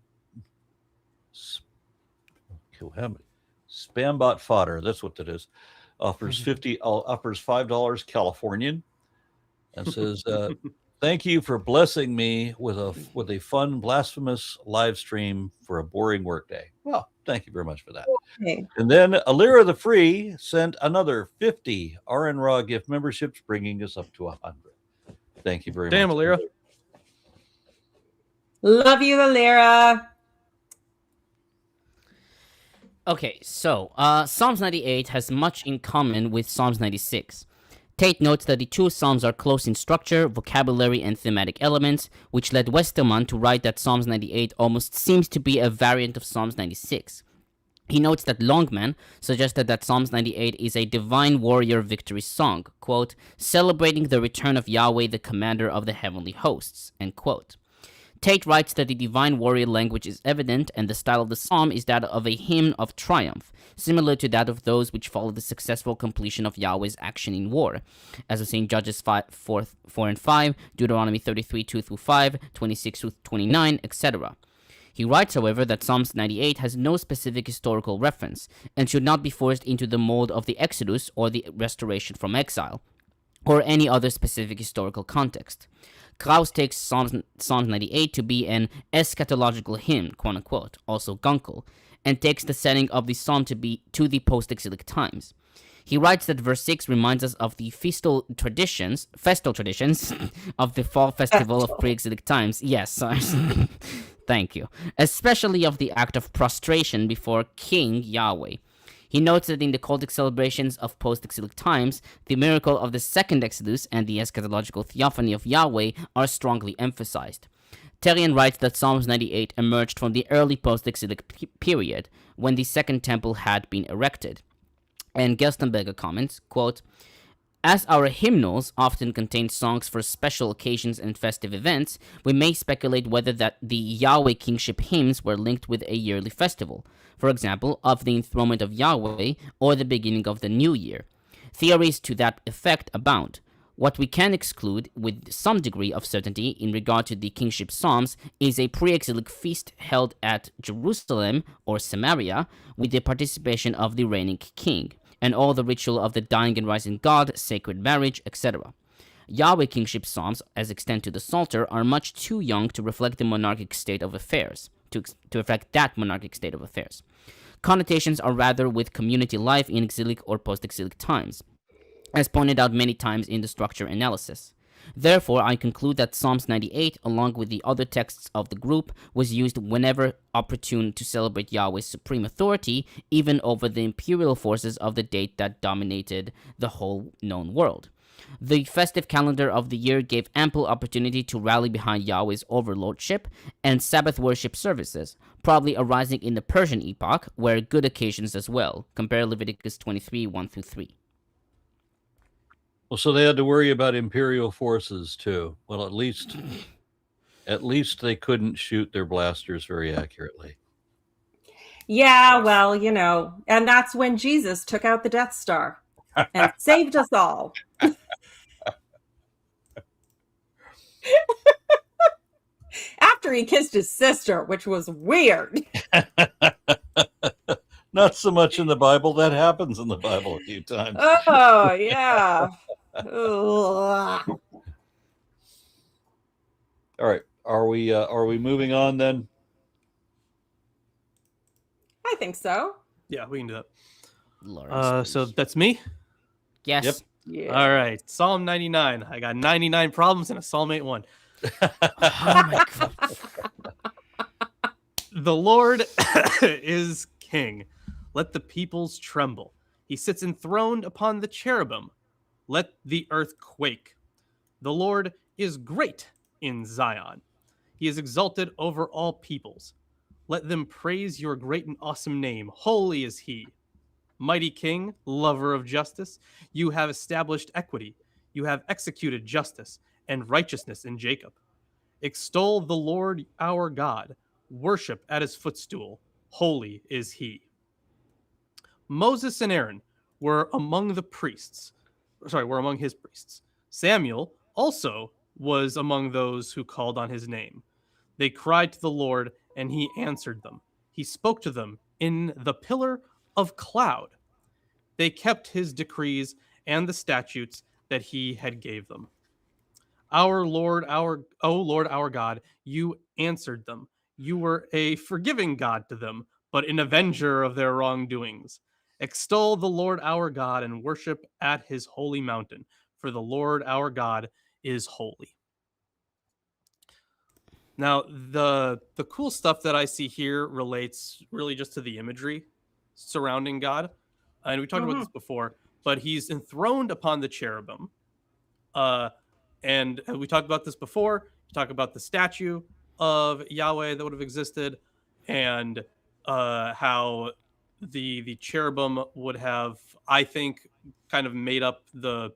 fodder. That's what that is. Offers $5 Californian, and says, "Thank you for blessing me with a fun blasphemous live stream for a boring workday." Well, thank you very much for that. Okay. And then Alira the Free sent another 50 RN Raw gift memberships, bringing us up to 100. Thank you very much. Damn, Alira. Love you, Alira. Okay, so Psalms 98 has much in common with Psalms 96. Tate notes that the two psalms are close in structure, vocabulary, and thematic elements, which led Westermann to write that Psalms 98 almost seems to be a variant of Psalms 96. He notes that Longman suggested that Psalms 98 is a divine warrior victory song, quote, celebrating the return of Yahweh, the commander of the heavenly hosts, end quote. Tate writes that the divine warrior language is evident, and the style of the psalm is that of a hymn of triumph, similar to that of those which follow the successful completion of Yahweh's action in war, as we see in Judges 4 and 5, Deuteronomy 33, 2-5, 26-29, etc. He writes, however, that Psalms 98 has no specific historical reference, and should not be forced into the mold of the Exodus or the restoration from exile, or any other specific historical context. Krauss takes Psalms 98 to be an eschatological hymn, quote-unquote, also Gunkel, and takes the setting of the psalm to be to the post-exilic times. He writes that verse 6 reminds us of the festal traditions of the fall festival of pre-exilic times. Yes, sorry. Thank you. Especially of the act of prostration before King Yahweh. He notes that in the cultic celebrations of post-exilic times, the miracle of the second Exodus and the eschatological theophany of Yahweh are strongly emphasized. Terrian writes that Psalms 98 emerged from the early post-exilic period, when the second temple had been erected. And Gerstenberger comments, quote, as our hymnals often contain songs for special occasions and festive events, we may speculate whether that the Yahweh kingship hymns were linked with a yearly festival, for example, of the enthronement of Yahweh or the beginning of the new year. Theories to that effect abound. What we can exclude with some degree of certainty in regard to the kingship psalms is a pre-exilic feast held at Jerusalem or Samaria with the participation of the reigning king, and all the ritual of the dying and rising God, sacred marriage, etc. Yahweh kingship psalms, as extend to the Psalter, are much too young to reflect the monarchic state of affairs, to reflect that monarchic state of affairs. Connotations are rather with community life in exilic or post-exilic times, as pointed out many times in the structure analysis. Therefore, I conclude that Psalms 98, along with the other texts of the group, was used whenever opportune to celebrate Yahweh's supreme authority, even over the imperial forces of the date that dominated the whole known world. The festive calendar of the year gave ample opportunity to rally behind Yahweh's overlordship and Sabbath worship services, probably arising in the Persian epoch, where good occasions as well. Compare Leviticus 23, 1-3. Well, so they had to worry about imperial forces too. Well, at least they couldn't shoot their blasters very accurately. Yeah, well, and that's when Jesus took out the Death Star and saved us all. After he kissed his sister, which was weird. Not so much in the Bible. That happens in the Bible a few times. Oh, yeah. All right. Are we moving on then? I think so. Yeah, we can do that. Lawrence, so that's me? yes. Yep. Yeah. All right. Psalm 99. I got 99 problems and a Psalmate 1. Oh my God. The Lord is king. Let the peoples tremble. He sits enthroned upon the cherubim. Let the earth quake. The Lord is great in Zion. He is exalted over all peoples. Let them praise your great and awesome name. Holy is he. Mighty King, lover of justice, you have established equity. You have executed justice and righteousness in Jacob. Extol the Lord our God. Worship at his footstool. Holy is he. Moses and Aaron were among his priests. Samuel also was among those who called on his name. They cried to the Lord, and he answered them. He spoke to them in the pillar of cloud. They kept his decrees and the statutes that he had gave them. O Lord our God, you answered them. You were a forgiving God to them, but an avenger of their wrongdoings. Extol the Lord our God and worship at his holy mountain, for the Lord our God is holy. Now, the cool stuff that I see here relates really just to the imagery surrounding God. And we talked about this before, but he's enthroned upon the cherubim. And we talked about this before. We talked about the statue of Yahweh that would have existed, and how the cherubim would have, I think, kind of made up the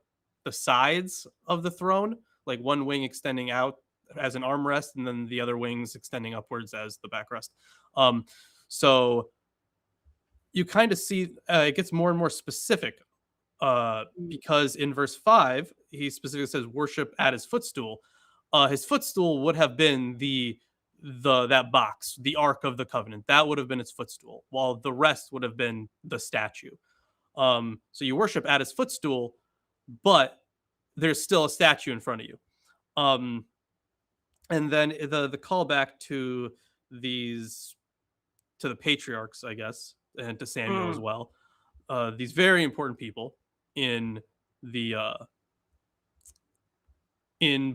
sides of the throne, like one wing extending out as an armrest, and then the other wings extending upwards as the backrest. So you kind of see it gets more and more specific, because in verse 5 he specifically says worship at his footstool. His footstool would have been that box, the Ark of the Covenant. That would have been its footstool, while the rest would have been the statue. So you worship at his footstool, but there's still a statue in front of you. And then the callback to the patriarchs, I guess, and to Samuel as well. These very important people in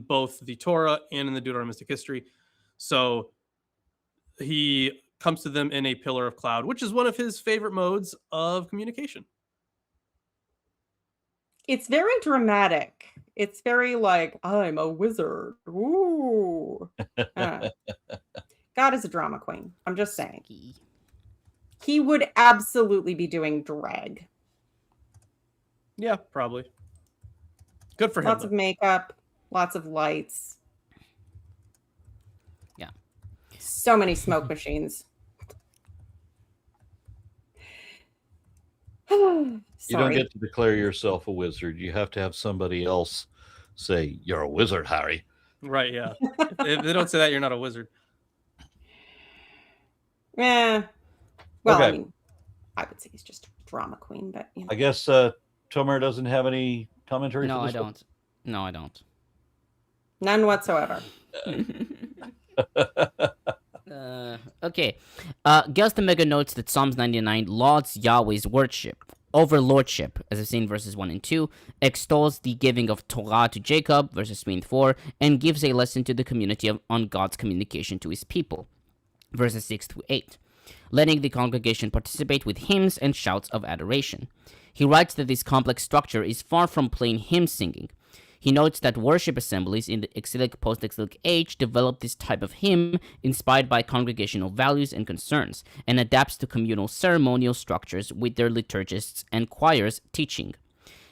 both the Torah and in the Deuteronomistic history. So he comes to them in a pillar of cloud, which is one of his favorite modes of communication. It's very dramatic. It's very like, I'm a wizard. Ooh. God is a drama queen. I'm just saying. He would absolutely be doing drag. Yeah, probably. Good for him. Lots of makeup, lots of lights. Yeah. So many smoke machines. You don't get to declare yourself a wizard. You have to have somebody else say, you're a wizard, Harry. Right, yeah. If they don't say that, you're not a wizard. Yeah. Well, Okay. I mean, I would say he's just a drama queen, but you know. I guess Tomer doesn't have any commentary No, for I this one? don't. No, I don't. None whatsoever. Okay. Gerstenberger notes that Psalms 99 lauds Yahweh's overlordship, as I've seen verses 1 and 2, extols the giving of Torah to Jacob, verses 3 and 4, and gives a lesson to the community on God's communication to his people, verses 6 through 8, letting the congregation participate with hymns and shouts of adoration. He writes that this complex structure is far from plain hymn singing. He notes that worship assemblies in the exilic post-exilic age developed this type of hymn inspired by congregational values and concerns, and adapts to communal ceremonial structures with their liturgists and choirs teaching.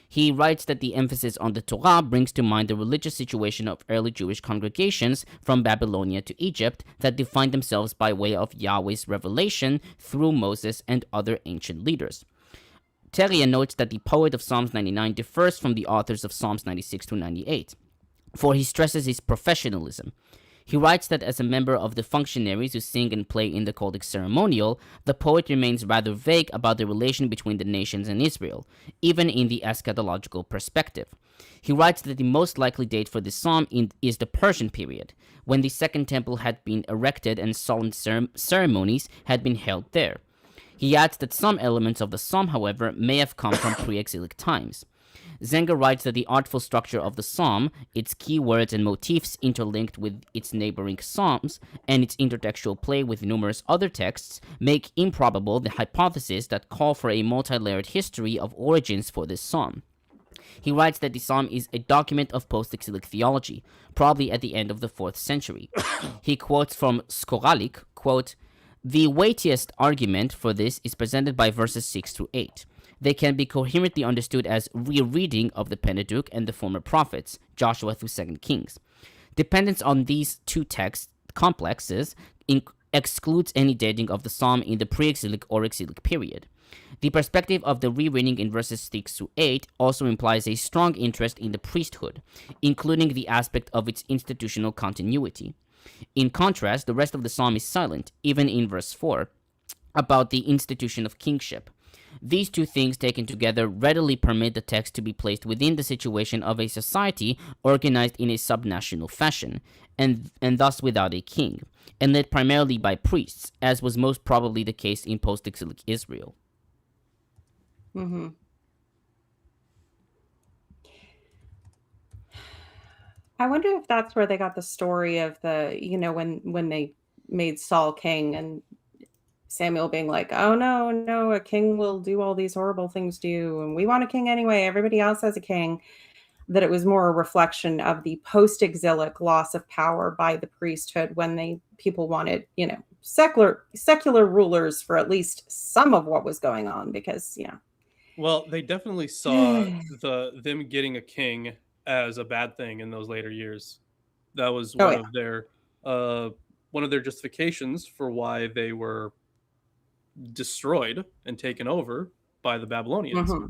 He writes that the emphasis on the Torah brings to mind the religious situation of early Jewish congregations from Babylonia to Egypt that defined themselves by way of Yahweh's revelation through Moses and other ancient leaders. Terrier notes that the poet of Psalms 99 differs from the authors of Psalms 96 to 98, for he stresses his professionalism. He writes that as a member of the functionaries who sing and play in the cultic ceremonial, the poet remains rather vague about the relation between the nations and Israel, even in the eschatological perspective. He writes that the most likely date for this psalm is the Persian period, when the Second Temple had been erected and solemn ceremonies had been held there. He adds that some elements of the psalm, however, may have come from pre-exilic times. Zenger writes that the artful structure of the psalm, its key words and motifs interlinked with its neighboring psalms, and its intertextual play with numerous other texts, make improbable the hypothesis that call for a multi-layered history of origins for this psalm. He writes that the psalm is a document of post-exilic theology, probably at the end of the 4th century. He quotes from Skoralik, quote, "The weightiest argument for this is presented by verses 6 through 8. They can be coherently understood as rereading of the Pentateuch and the former prophets, Joshua through 2 Kings. Dependence on these two text complexes excludes any dating of the psalm in the pre-exilic or exilic period. The perspective of the rereading in verses 6 through 8 also implies a strong interest in the priesthood, including the aspect of its institutional continuity. In contrast, the rest of the psalm is silent, even in verse 4, about the institution of kingship. These two things taken together readily permit the text to be placed within the situation of a society organized in a subnational fashion, and thus without a king, and led primarily by priests, as was most probably the case in post-exilic Israel." Mm-hmm. I wonder if that's where they got the story of the, when they made Saul king and Samuel being like, oh, no, a king will do all these horrible things to you. And we want a king anyway. Everybody else has a king. That it was more a reflection of the post-exilic loss of power by the priesthood when people wanted, secular rulers for at least some of what was going on because, Well, they definitely saw them getting a king as a bad thing in those later years. That was one of their justifications for why they were destroyed and taken over by the Babylonians. Mm-hmm.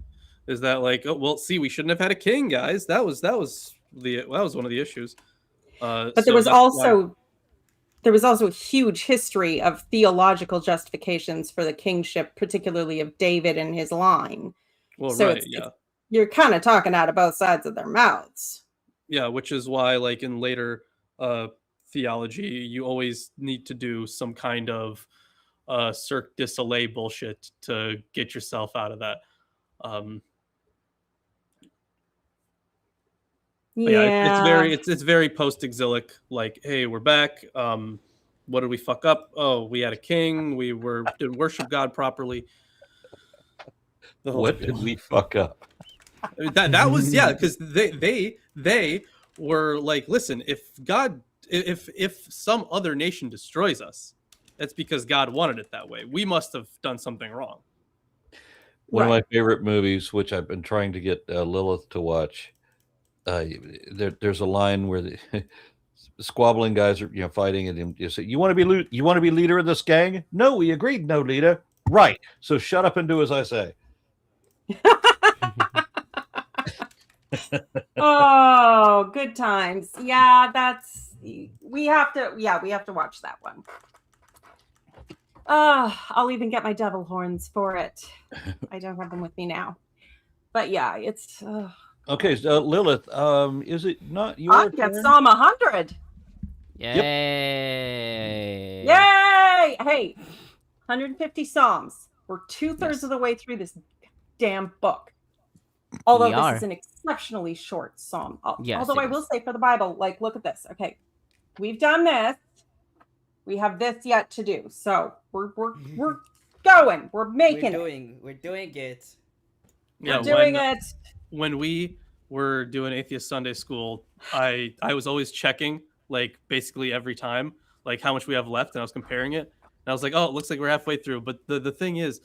Is that like, oh, well, see, we shouldn't have had a king, guys. That was one of the issues. But there was also a huge history of theological justifications for the kingship, particularly of David and his line. Well, so right, you're kind of talking out of both sides of their mouths. Yeah, which is why, like in later theology, you always need to do some kind of Cirque du Soleil bullshit to get yourself out of that. Yeah, it's very post-exilic. Like, hey, we're back. what did we fuck up? Oh, we had a king. We didn't worship God properly. What did we fuck up? That was, yeah, because they were like, listen, if some other nation destroys us, that's because God wanted it that way. We must have done something wrong. One of my favorite movies, which I've been trying to get Lilith to watch, there's a line where the squabbling guys are fighting, and you say, "You want to be leader of this gang?" "No, we agreed, no leader." "Right. So shut up and do as I say." Oh, good times. Yeah, we have to watch that one. I'll even get my devil horns for it. I don't have them with me now. But yeah, it's okay. So Lilith, is it not your I get Psalm 100. Yay! Yay! Hey, 150 Psalms. We're 2/3 of the way through this damn book. Although this is an exceptionally short psalm. Although I will say for the Bible, like, look at this. Okay, we've done this. We have this yet to do. So we're going. We're making it. We're doing it. Yeah, we're doing it. When we were doing Atheist Sunday School, I was always checking, like, basically every time, like, how much we have left, and I was comparing it. And I was like, oh, it looks like we're halfway through. But the thing is,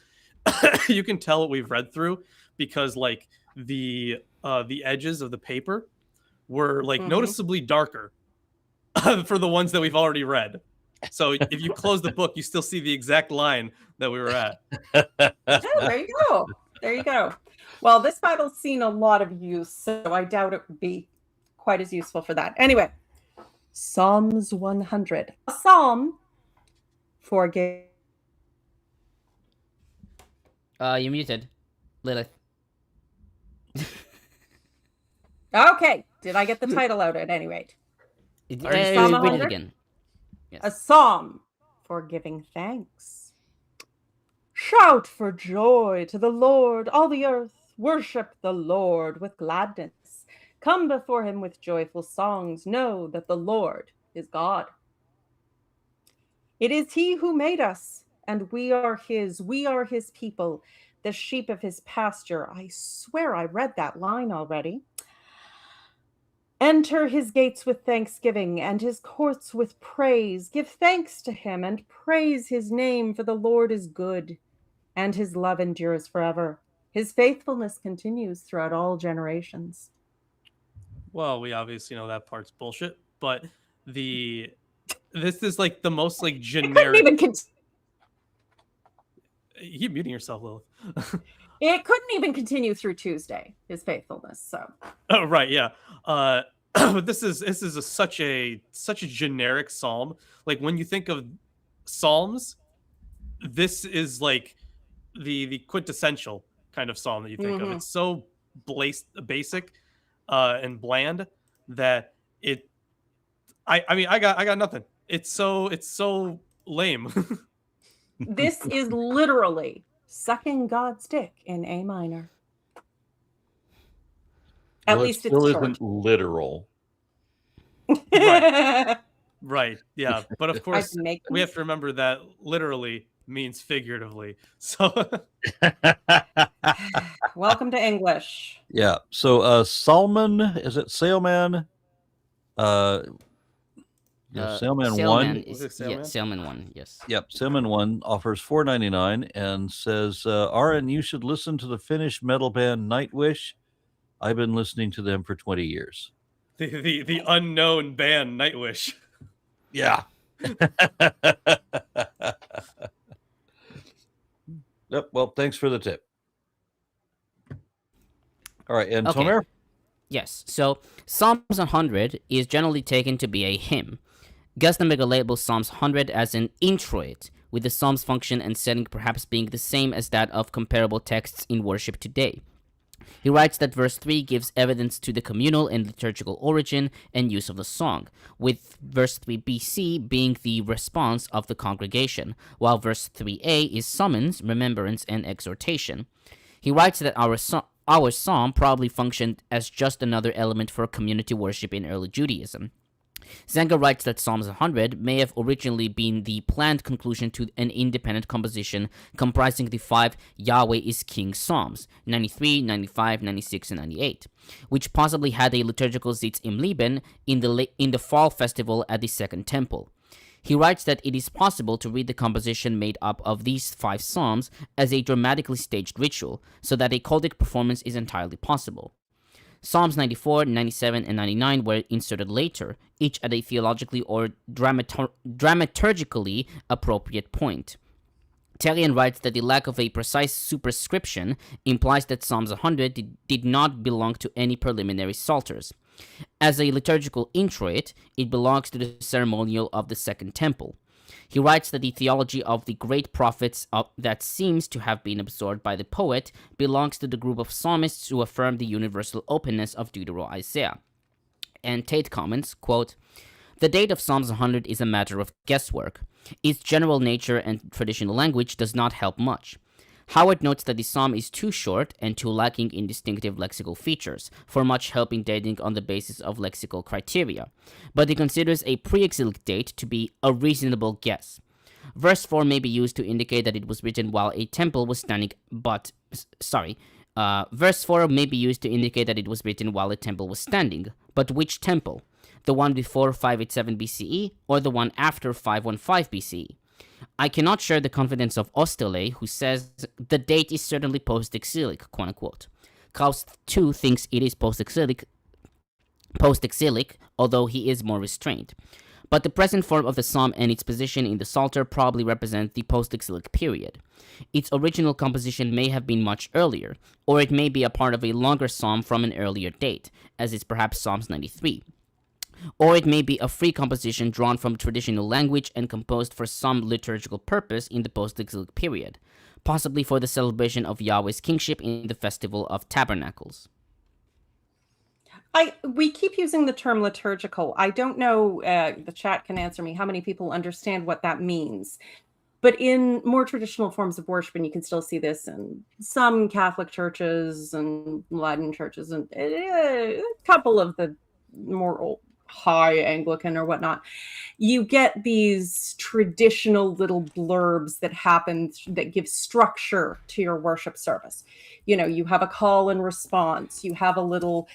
you can tell what we've read through because, like, the edges of the paper were, like, noticeably darker for the ones that we've already read. So if you close the book, you still see the exact line that we were at. Yeah, there you go. There you go. Well, this Bible's seen a lot of use, so I doubt it would be quite as useful for that. Anyway, Psalms 100. A psalm for gay. You muted, Lilith. Okay. Did I get the title out at any rate? Read it again. Yes. A psalm for giving thanks. Shout for joy to the Lord, all the earth. Worship the Lord with gladness. Come before him with joyful songs. Know that the Lord is God. It is he who made us, and we are his. We are his people, the sheep of his pasture. I swear I read that line already. Enter his gates with thanksgiving and his courts with praise. Give thanks to him and praise his name, for the Lord is good, and his love endures forever. His faithfulness continues throughout all generations. Well, we obviously know that part's bullshit, but this is like the most like generic. You keep muting yourself, Lilith. It couldn't even continue through Tuesday, his faithfulness. So. Oh right, yeah. But this is such a generic psalm. Like when you think of psalms, this is like the quintessential kind of psalm that you think of. It's so basic and bland that it. I mean, I got nothing. It's so lame. This is literally sucking God's dick in A minor. At least it's short. Isn't literal. Right. Yeah. But of course, we have to remember that literally means figuratively. So welcome to English. Yeah. So Salman, is it Sailman? Sailman 1. Sailman 1, yes. Yep, Sailman 1 offers $4.99 and says, Aaron, you should listen to the Finnish metal band Nightwish. I've been listening to them for 20 years. The unknown band Nightwish. Yeah. Yep, well, thanks for the tip. All right, and Okay. Tomer? Yes, so Psalms 100 is generally taken to be a hymn. Gerstenberger labels Psalms 100 as an introit, with the Psalms function and setting perhaps being the same as that of comparable texts in worship today. He writes that verse 3 gives evidence to the communal and liturgical origin and use of the song, with verse 3 BC being the response of the congregation, while verse 3a is summons, remembrance, and exhortation. He writes that our psalm probably functioned as just another element for community worship in early Judaism. Zenger writes that Psalms 100 may have originally been the planned conclusion to an independent composition comprising the 5 Yahweh is King Psalms, 93, 95, 96, and 98, which possibly had a liturgical Zitz im Leben in the fall festival at the Second Temple. He writes that it is possible to read the composition made up of these 5 psalms as a dramatically staged ritual, so that a cultic performance is entirely possible. Psalms 94, 97, and 99 were inserted later, each at a theologically or dramaturgically appropriate point. Terrien writes that the lack of a precise superscription implies that Psalms 100 did not belong to any preliminary psalters. As a liturgical introit, it belongs to the ceremonial of the Second Temple. He writes that the theology of the great prophets that seems to have been absorbed by the poet belongs to the group of psalmists who affirm the universal openness of Deutero-Isaiah. And Tate comments, quote, "The date of Psalms 100 is a matter of guesswork. Its general nature and traditional language does not help much. Howard notes that the psalm is too short and too lacking in distinctive lexical features for much help in dating on the basis of lexical criteria, but he considers a pre-exilic date to be a reasonable guess. Verse 4 may be used to indicate that it was written while a temple was standing, verse 4 may be used to indicate that it was written while a temple was standing, but which temple? The one before 587 BCE or the one after 515 BCE? I cannot share the confidence of Ostele, who says the date is certainly post-exilic, quote-unquote. Kraus, too, thinks it is post-exilic, although he is more restrained. But the present form of the psalm and its position in the Psalter probably represent the post-exilic period. Its original composition may have been much earlier, or it may be a part of a longer psalm from an earlier date, as is perhaps Psalms 93. Or it may be a free composition drawn from traditional language and composed for some liturgical purpose in the post-exilic period, possibly for the celebration of Yahweh's kingship in the Festival of Tabernacles." We keep using the term liturgical. I don't know, the chat can answer me, how many people understand what that means. But in more traditional forms of worship, and you can still see this in some Catholic churches and Latin churches, and a couple of the more high Anglican or whatnot, you get these traditional little blurbs that happen that give structure to your worship service. You know, you have a call and response, you have a little,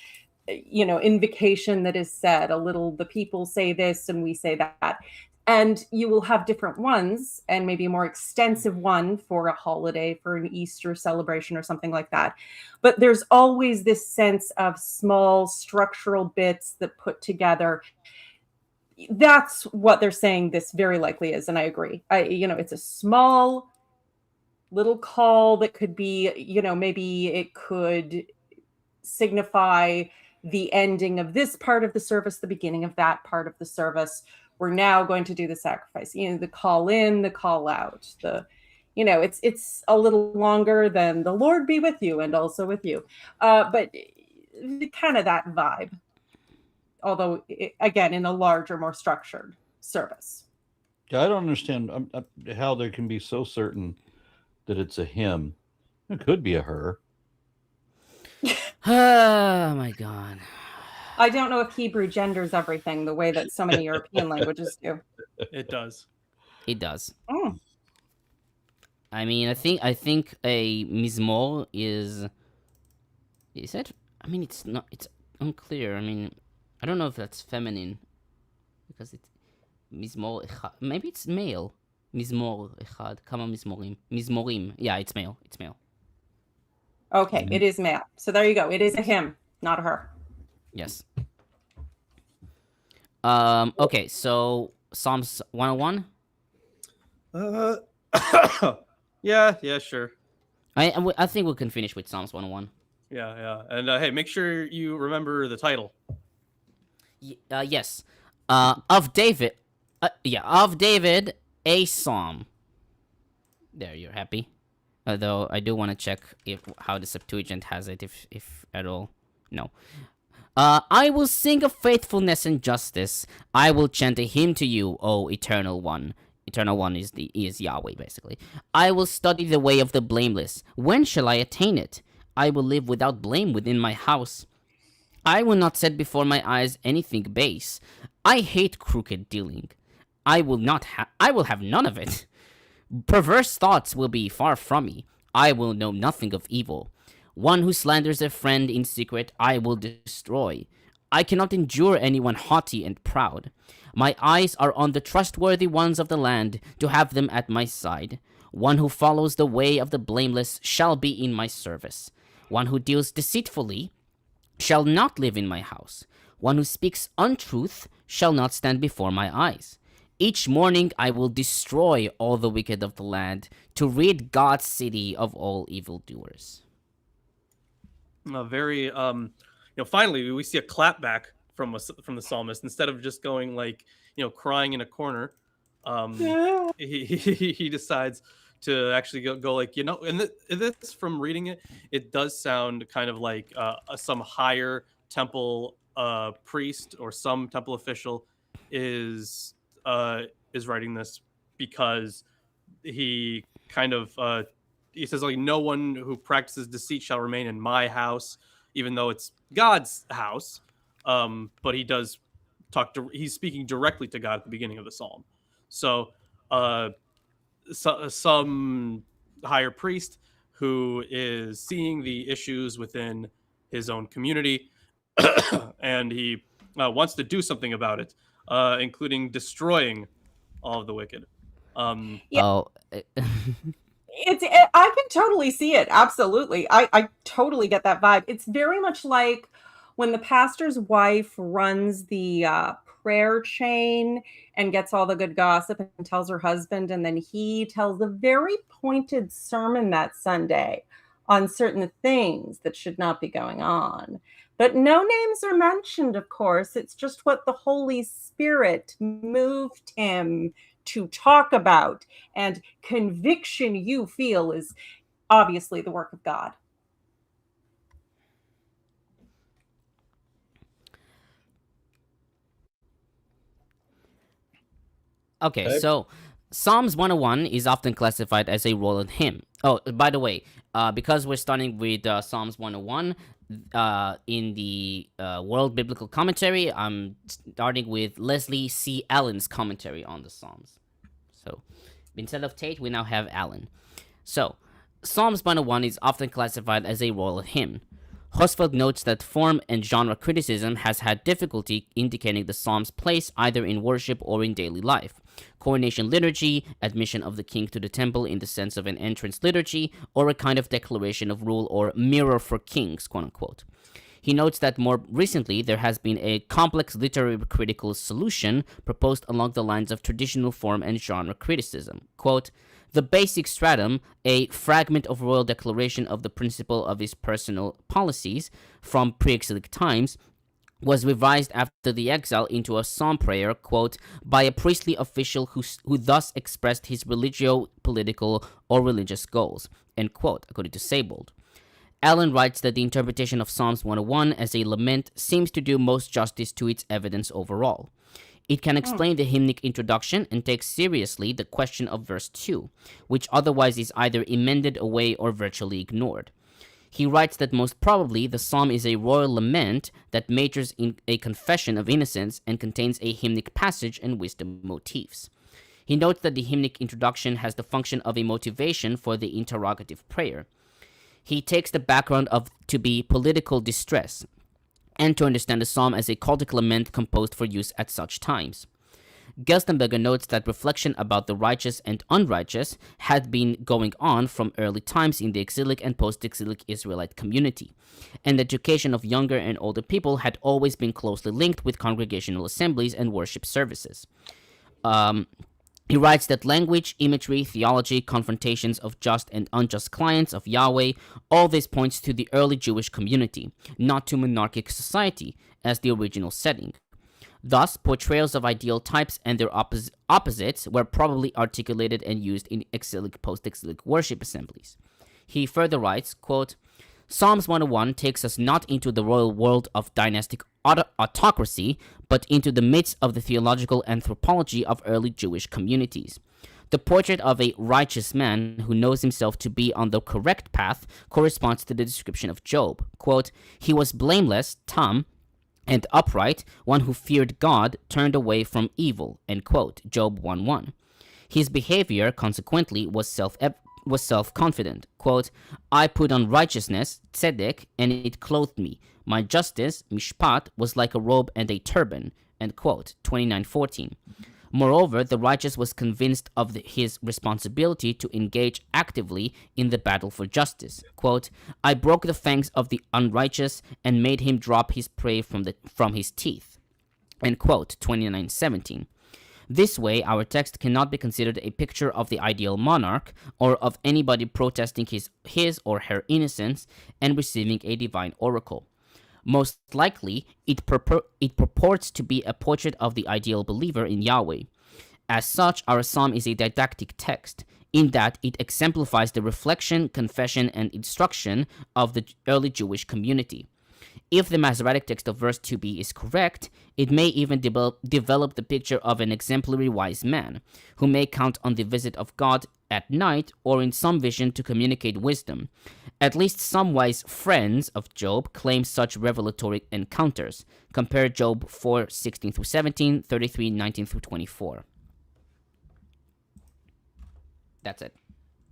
invocation that is said, a little, the people say this and we say that. And you will have different ones, and maybe a more extensive one for a holiday, for an Easter celebration or something like that. But there's always this sense of small structural bits that put together. That's what they're saying this very likely is, and I agree. It's a small little call that could be, maybe it could signify the ending of this part of the service, the beginning of that part of the service. We're now going to do the sacrifice, the call in, the call out, it's a little longer than the Lord be with you and also with you. But kind of that vibe, although again, in a larger, more structured service. Yeah, I don't understand how there can be so certain that it's a him. It could be a her. Oh my God. I don't know if Hebrew genders everything the way that so many European languages do. It does. It does. Mm. I mean, I think a mizmor is it? I mean, it's not. It's unclear. I mean, I don't know if that's feminine because it's mizmor echad. Maybe it's male. Mizmor echad. Kama mizmorim. Mizmorim. Yeah, it's male. It's male. Okay, it is male. So there you go. It is a him, not a her. Yes. Okay, so Psalms 101. Yeah, sure. I think we can finish with Psalms 101. Yeah. And hey, make sure you remember the title. Yes. Of David. Of David, a psalm. There, you're happy. Although I do want to check how the Septuagint has it, if at all. No. I will sing of faithfulness and justice. I will chant a hymn to you, O Eternal One. Eternal One is Yahweh, basically. I will study the way of the blameless. When shall I attain it? I will live without blame within my house. I will not set before my eyes anything base. I hate crooked dealing. I will have none of it. Perverse thoughts will be far from me. I will know nothing of evil. One who slanders a friend in secret, I will destroy. I cannot endure anyone haughty and proud. My eyes are on the trustworthy ones of the land, to have them at my side. One who follows the way of the blameless shall be in my service. One who deals deceitfully shall not live in my house. One who speaks untruth shall not stand before my eyes. Each morning I will destroy all the wicked of the land, to rid God's city of all evildoers. Very, finally we see a clapback from the psalmist. Instead of just going like, crying in a corner, he decides to actually go like, and this, from reading it, it does sound kind of like some higher temple priest or some temple official is writing this, because he kind of he says, like, no one who practices deceit shall remain in my house, even though it's God's house. But he does he's speaking directly to God at the beginning of the psalm. So some higher priest who is seeing the issues within his own community and he wants to do something about it, including destroying all of the wicked. Oh. I can totally see it. Absolutely. I totally get that vibe. It's very much like when the pastor's wife runs the prayer chain and gets all the good gossip and tells her husband, and then he tells a very pointed sermon that Sunday on certain things that should not be going on. But no names are mentioned, of course. It's just what the Holy Spirit moved him to talk about, and conviction you feel is obviously the work of God. Okay, so Psalms 101 is often classified as a royal hymn. Oh, by the way, because we're starting with Psalms 101 in the World Biblical Commentary, I'm starting with Leslie C. Allen's commentary on the Psalms. So instead of Tate, we now have Allen. So Psalms 101 is often classified as a royal hymn. Hosfeld notes that form and genre criticism has had difficulty indicating the psalm's place either in worship or in daily life. Coronation liturgy, admission of the king to the temple in the sense of an entrance liturgy, or a kind of declaration of rule or mirror for kings, quote-unquote. He notes that more recently there has been a complex literary critical solution proposed along the lines of traditional form and genre criticism. Quote, the basic stratum, a fragment of royal declaration of the principle of his personal policies from pre-exilic times, was revised after the exile into a psalm prayer, quote, by a priestly official who thus expressed his religio-political or religious goals, end quote, according to Saybold. Allen writes that the interpretation of Psalms 101 as a lament seems to do most justice to its evidence overall. It can explain the hymnic introduction and take seriously the question of verse 2, which otherwise is either emended away or virtually ignored. He writes that most probably the psalm is a royal lament that majors in a confession of innocence and contains a hymnic passage and wisdom motifs. He notes that the hymnic introduction has the function of a motivation for the interrogative prayer. He takes the background to be political distress, and to understand the psalm as a cultic lament composed for use at such times. Gerstenberger notes that reflection about the righteous and unrighteous had been going on from early times in the exilic and post-exilic Israelite community, and the education of younger and older people had always been closely linked with congregational assemblies and worship services. He writes that language, imagery, theology, confrontations of just and unjust clients of Yahweh, all this points to the early Jewish community, not to monarchic society, as the original setting. Thus, portrayals of ideal types and their opposites were probably articulated and used in exilic, post-exilic worship assemblies. He further writes, quote, Psalms 101 takes us not into the royal world of dynastic autocracy, but into the midst of the theological anthropology of early Jewish communities. The portrait of a righteous man who knows himself to be on the correct path corresponds to the description of Job. Quote, he was blameless, tam, and upright, one who feared God, turned away from evil, end quote, Job 1:1. His behavior, consequently, was self-confident. Quote, I put on righteousness, tzedek, and it clothed me. My justice, mishpat, was like a robe and a turban, end quote, 29:14. Moreover, the righteous was convinced of his responsibility to engage actively in the battle for justice. Quote, I broke the fangs of the unrighteous and made him drop his prey from his teeth. End quote, 29:17. This way, our text cannot be considered a picture of the ideal monarch or of anybody protesting his or her innocence and receiving a divine oracle. Most likely, it purports to be a portrait of the ideal believer in Yahweh. As such, our psalm is a didactic text, in that it exemplifies the reflection, confession, and instruction of the early Jewish community. If the Masoretic text of verse 2b is correct, it may even develop the picture of an exemplary wise man, who may count on the visit of God at night or in some vision to communicate wisdom. At least some wise friends of Job claim such revelatory encounters. Compare Job 4:16-17, 33:19-24. That's it.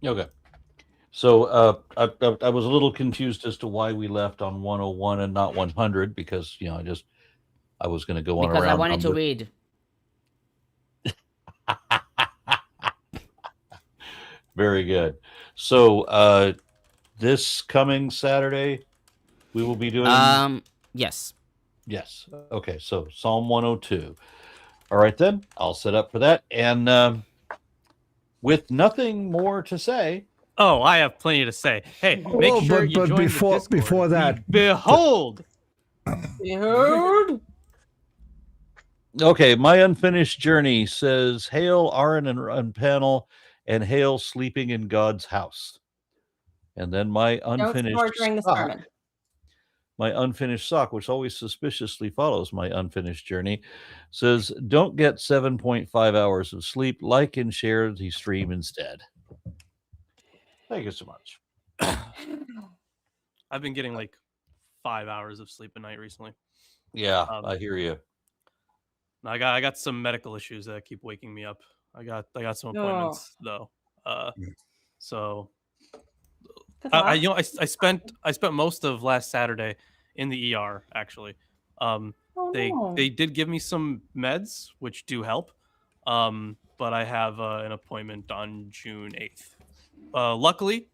Okay. So I was a little confused as to why we left on 101 and not 100 because, I was going to go on because around. I wanted to read. Very good. So this coming Saturday, we will be doing... Yes. Yes. Okay, so Psalm 102. All right, then. I'll set up for that. And with nothing more to say... Oh, I have plenty to say. Hey, make sure you join the Discord. Before that... Behold! Behold! Okay, my unfinished journey says, Hail Aaron and Panel, and hail sleeping in God's house. And then my unfinished sock, my unfinished sock, which always suspiciously follows my unfinished journey, says, don't get 7.5 hours of sleep. Like and share the stream instead. Thank you so much. I've been getting like 5 hours of sleep a night recently. Yeah, I hear you. I got some medical issues that keep waking me up. I got some appointments though. So I spent most of last Saturday in the ER actually. They did give me some meds which do help. But I have an appointment on June 8th. Luckily,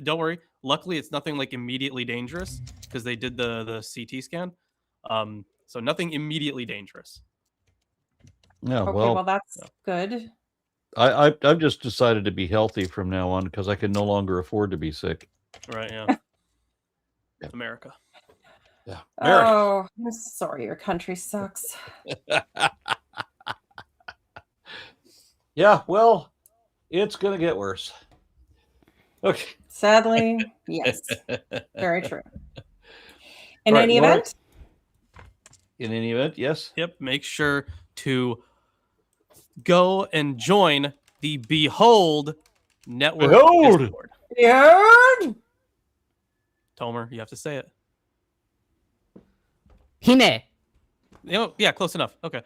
don't worry. Luckily, it's nothing like immediately dangerous because they did the CT scan. So nothing immediately dangerous. Yeah, okay, well that's good. I've just decided to be healthy from now on because I can no longer afford to be sick. Right, yeah. America. Yeah. America. Oh, I'm sorry, your country sucks. Yeah, well, it's gonna get worse. Okay. Sadly, yes. Very true. In any event, yes. Yep. Make sure to go and join the Behold Network Discord. Behold! Tomer, you have to say it. Hime. Yeah, close enough. Okay.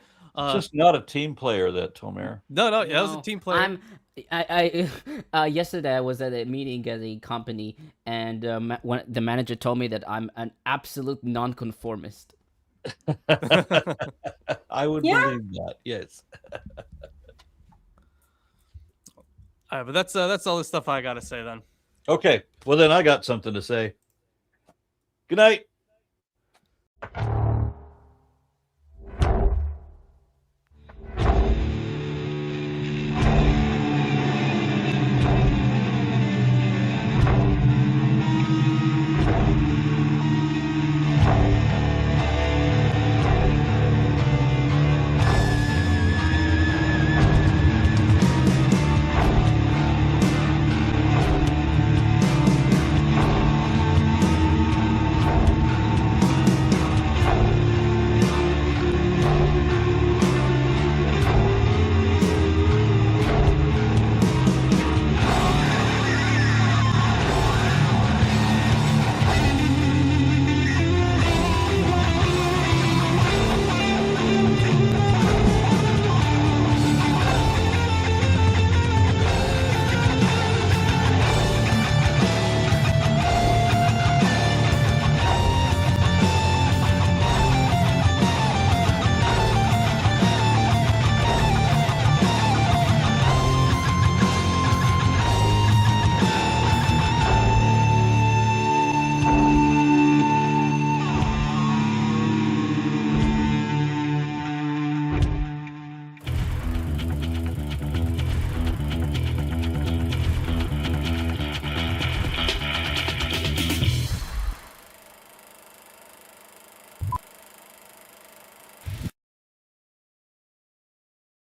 Just not a team player, that Tomer. No, that was a team player. Yesterday I was at a meeting at a company, and the manager told me that I'm an absolute nonconformist. I would believe that. Yes. All right, but that's all the stuff I gotta say then. Okay. Well, then I got something to say. Good night.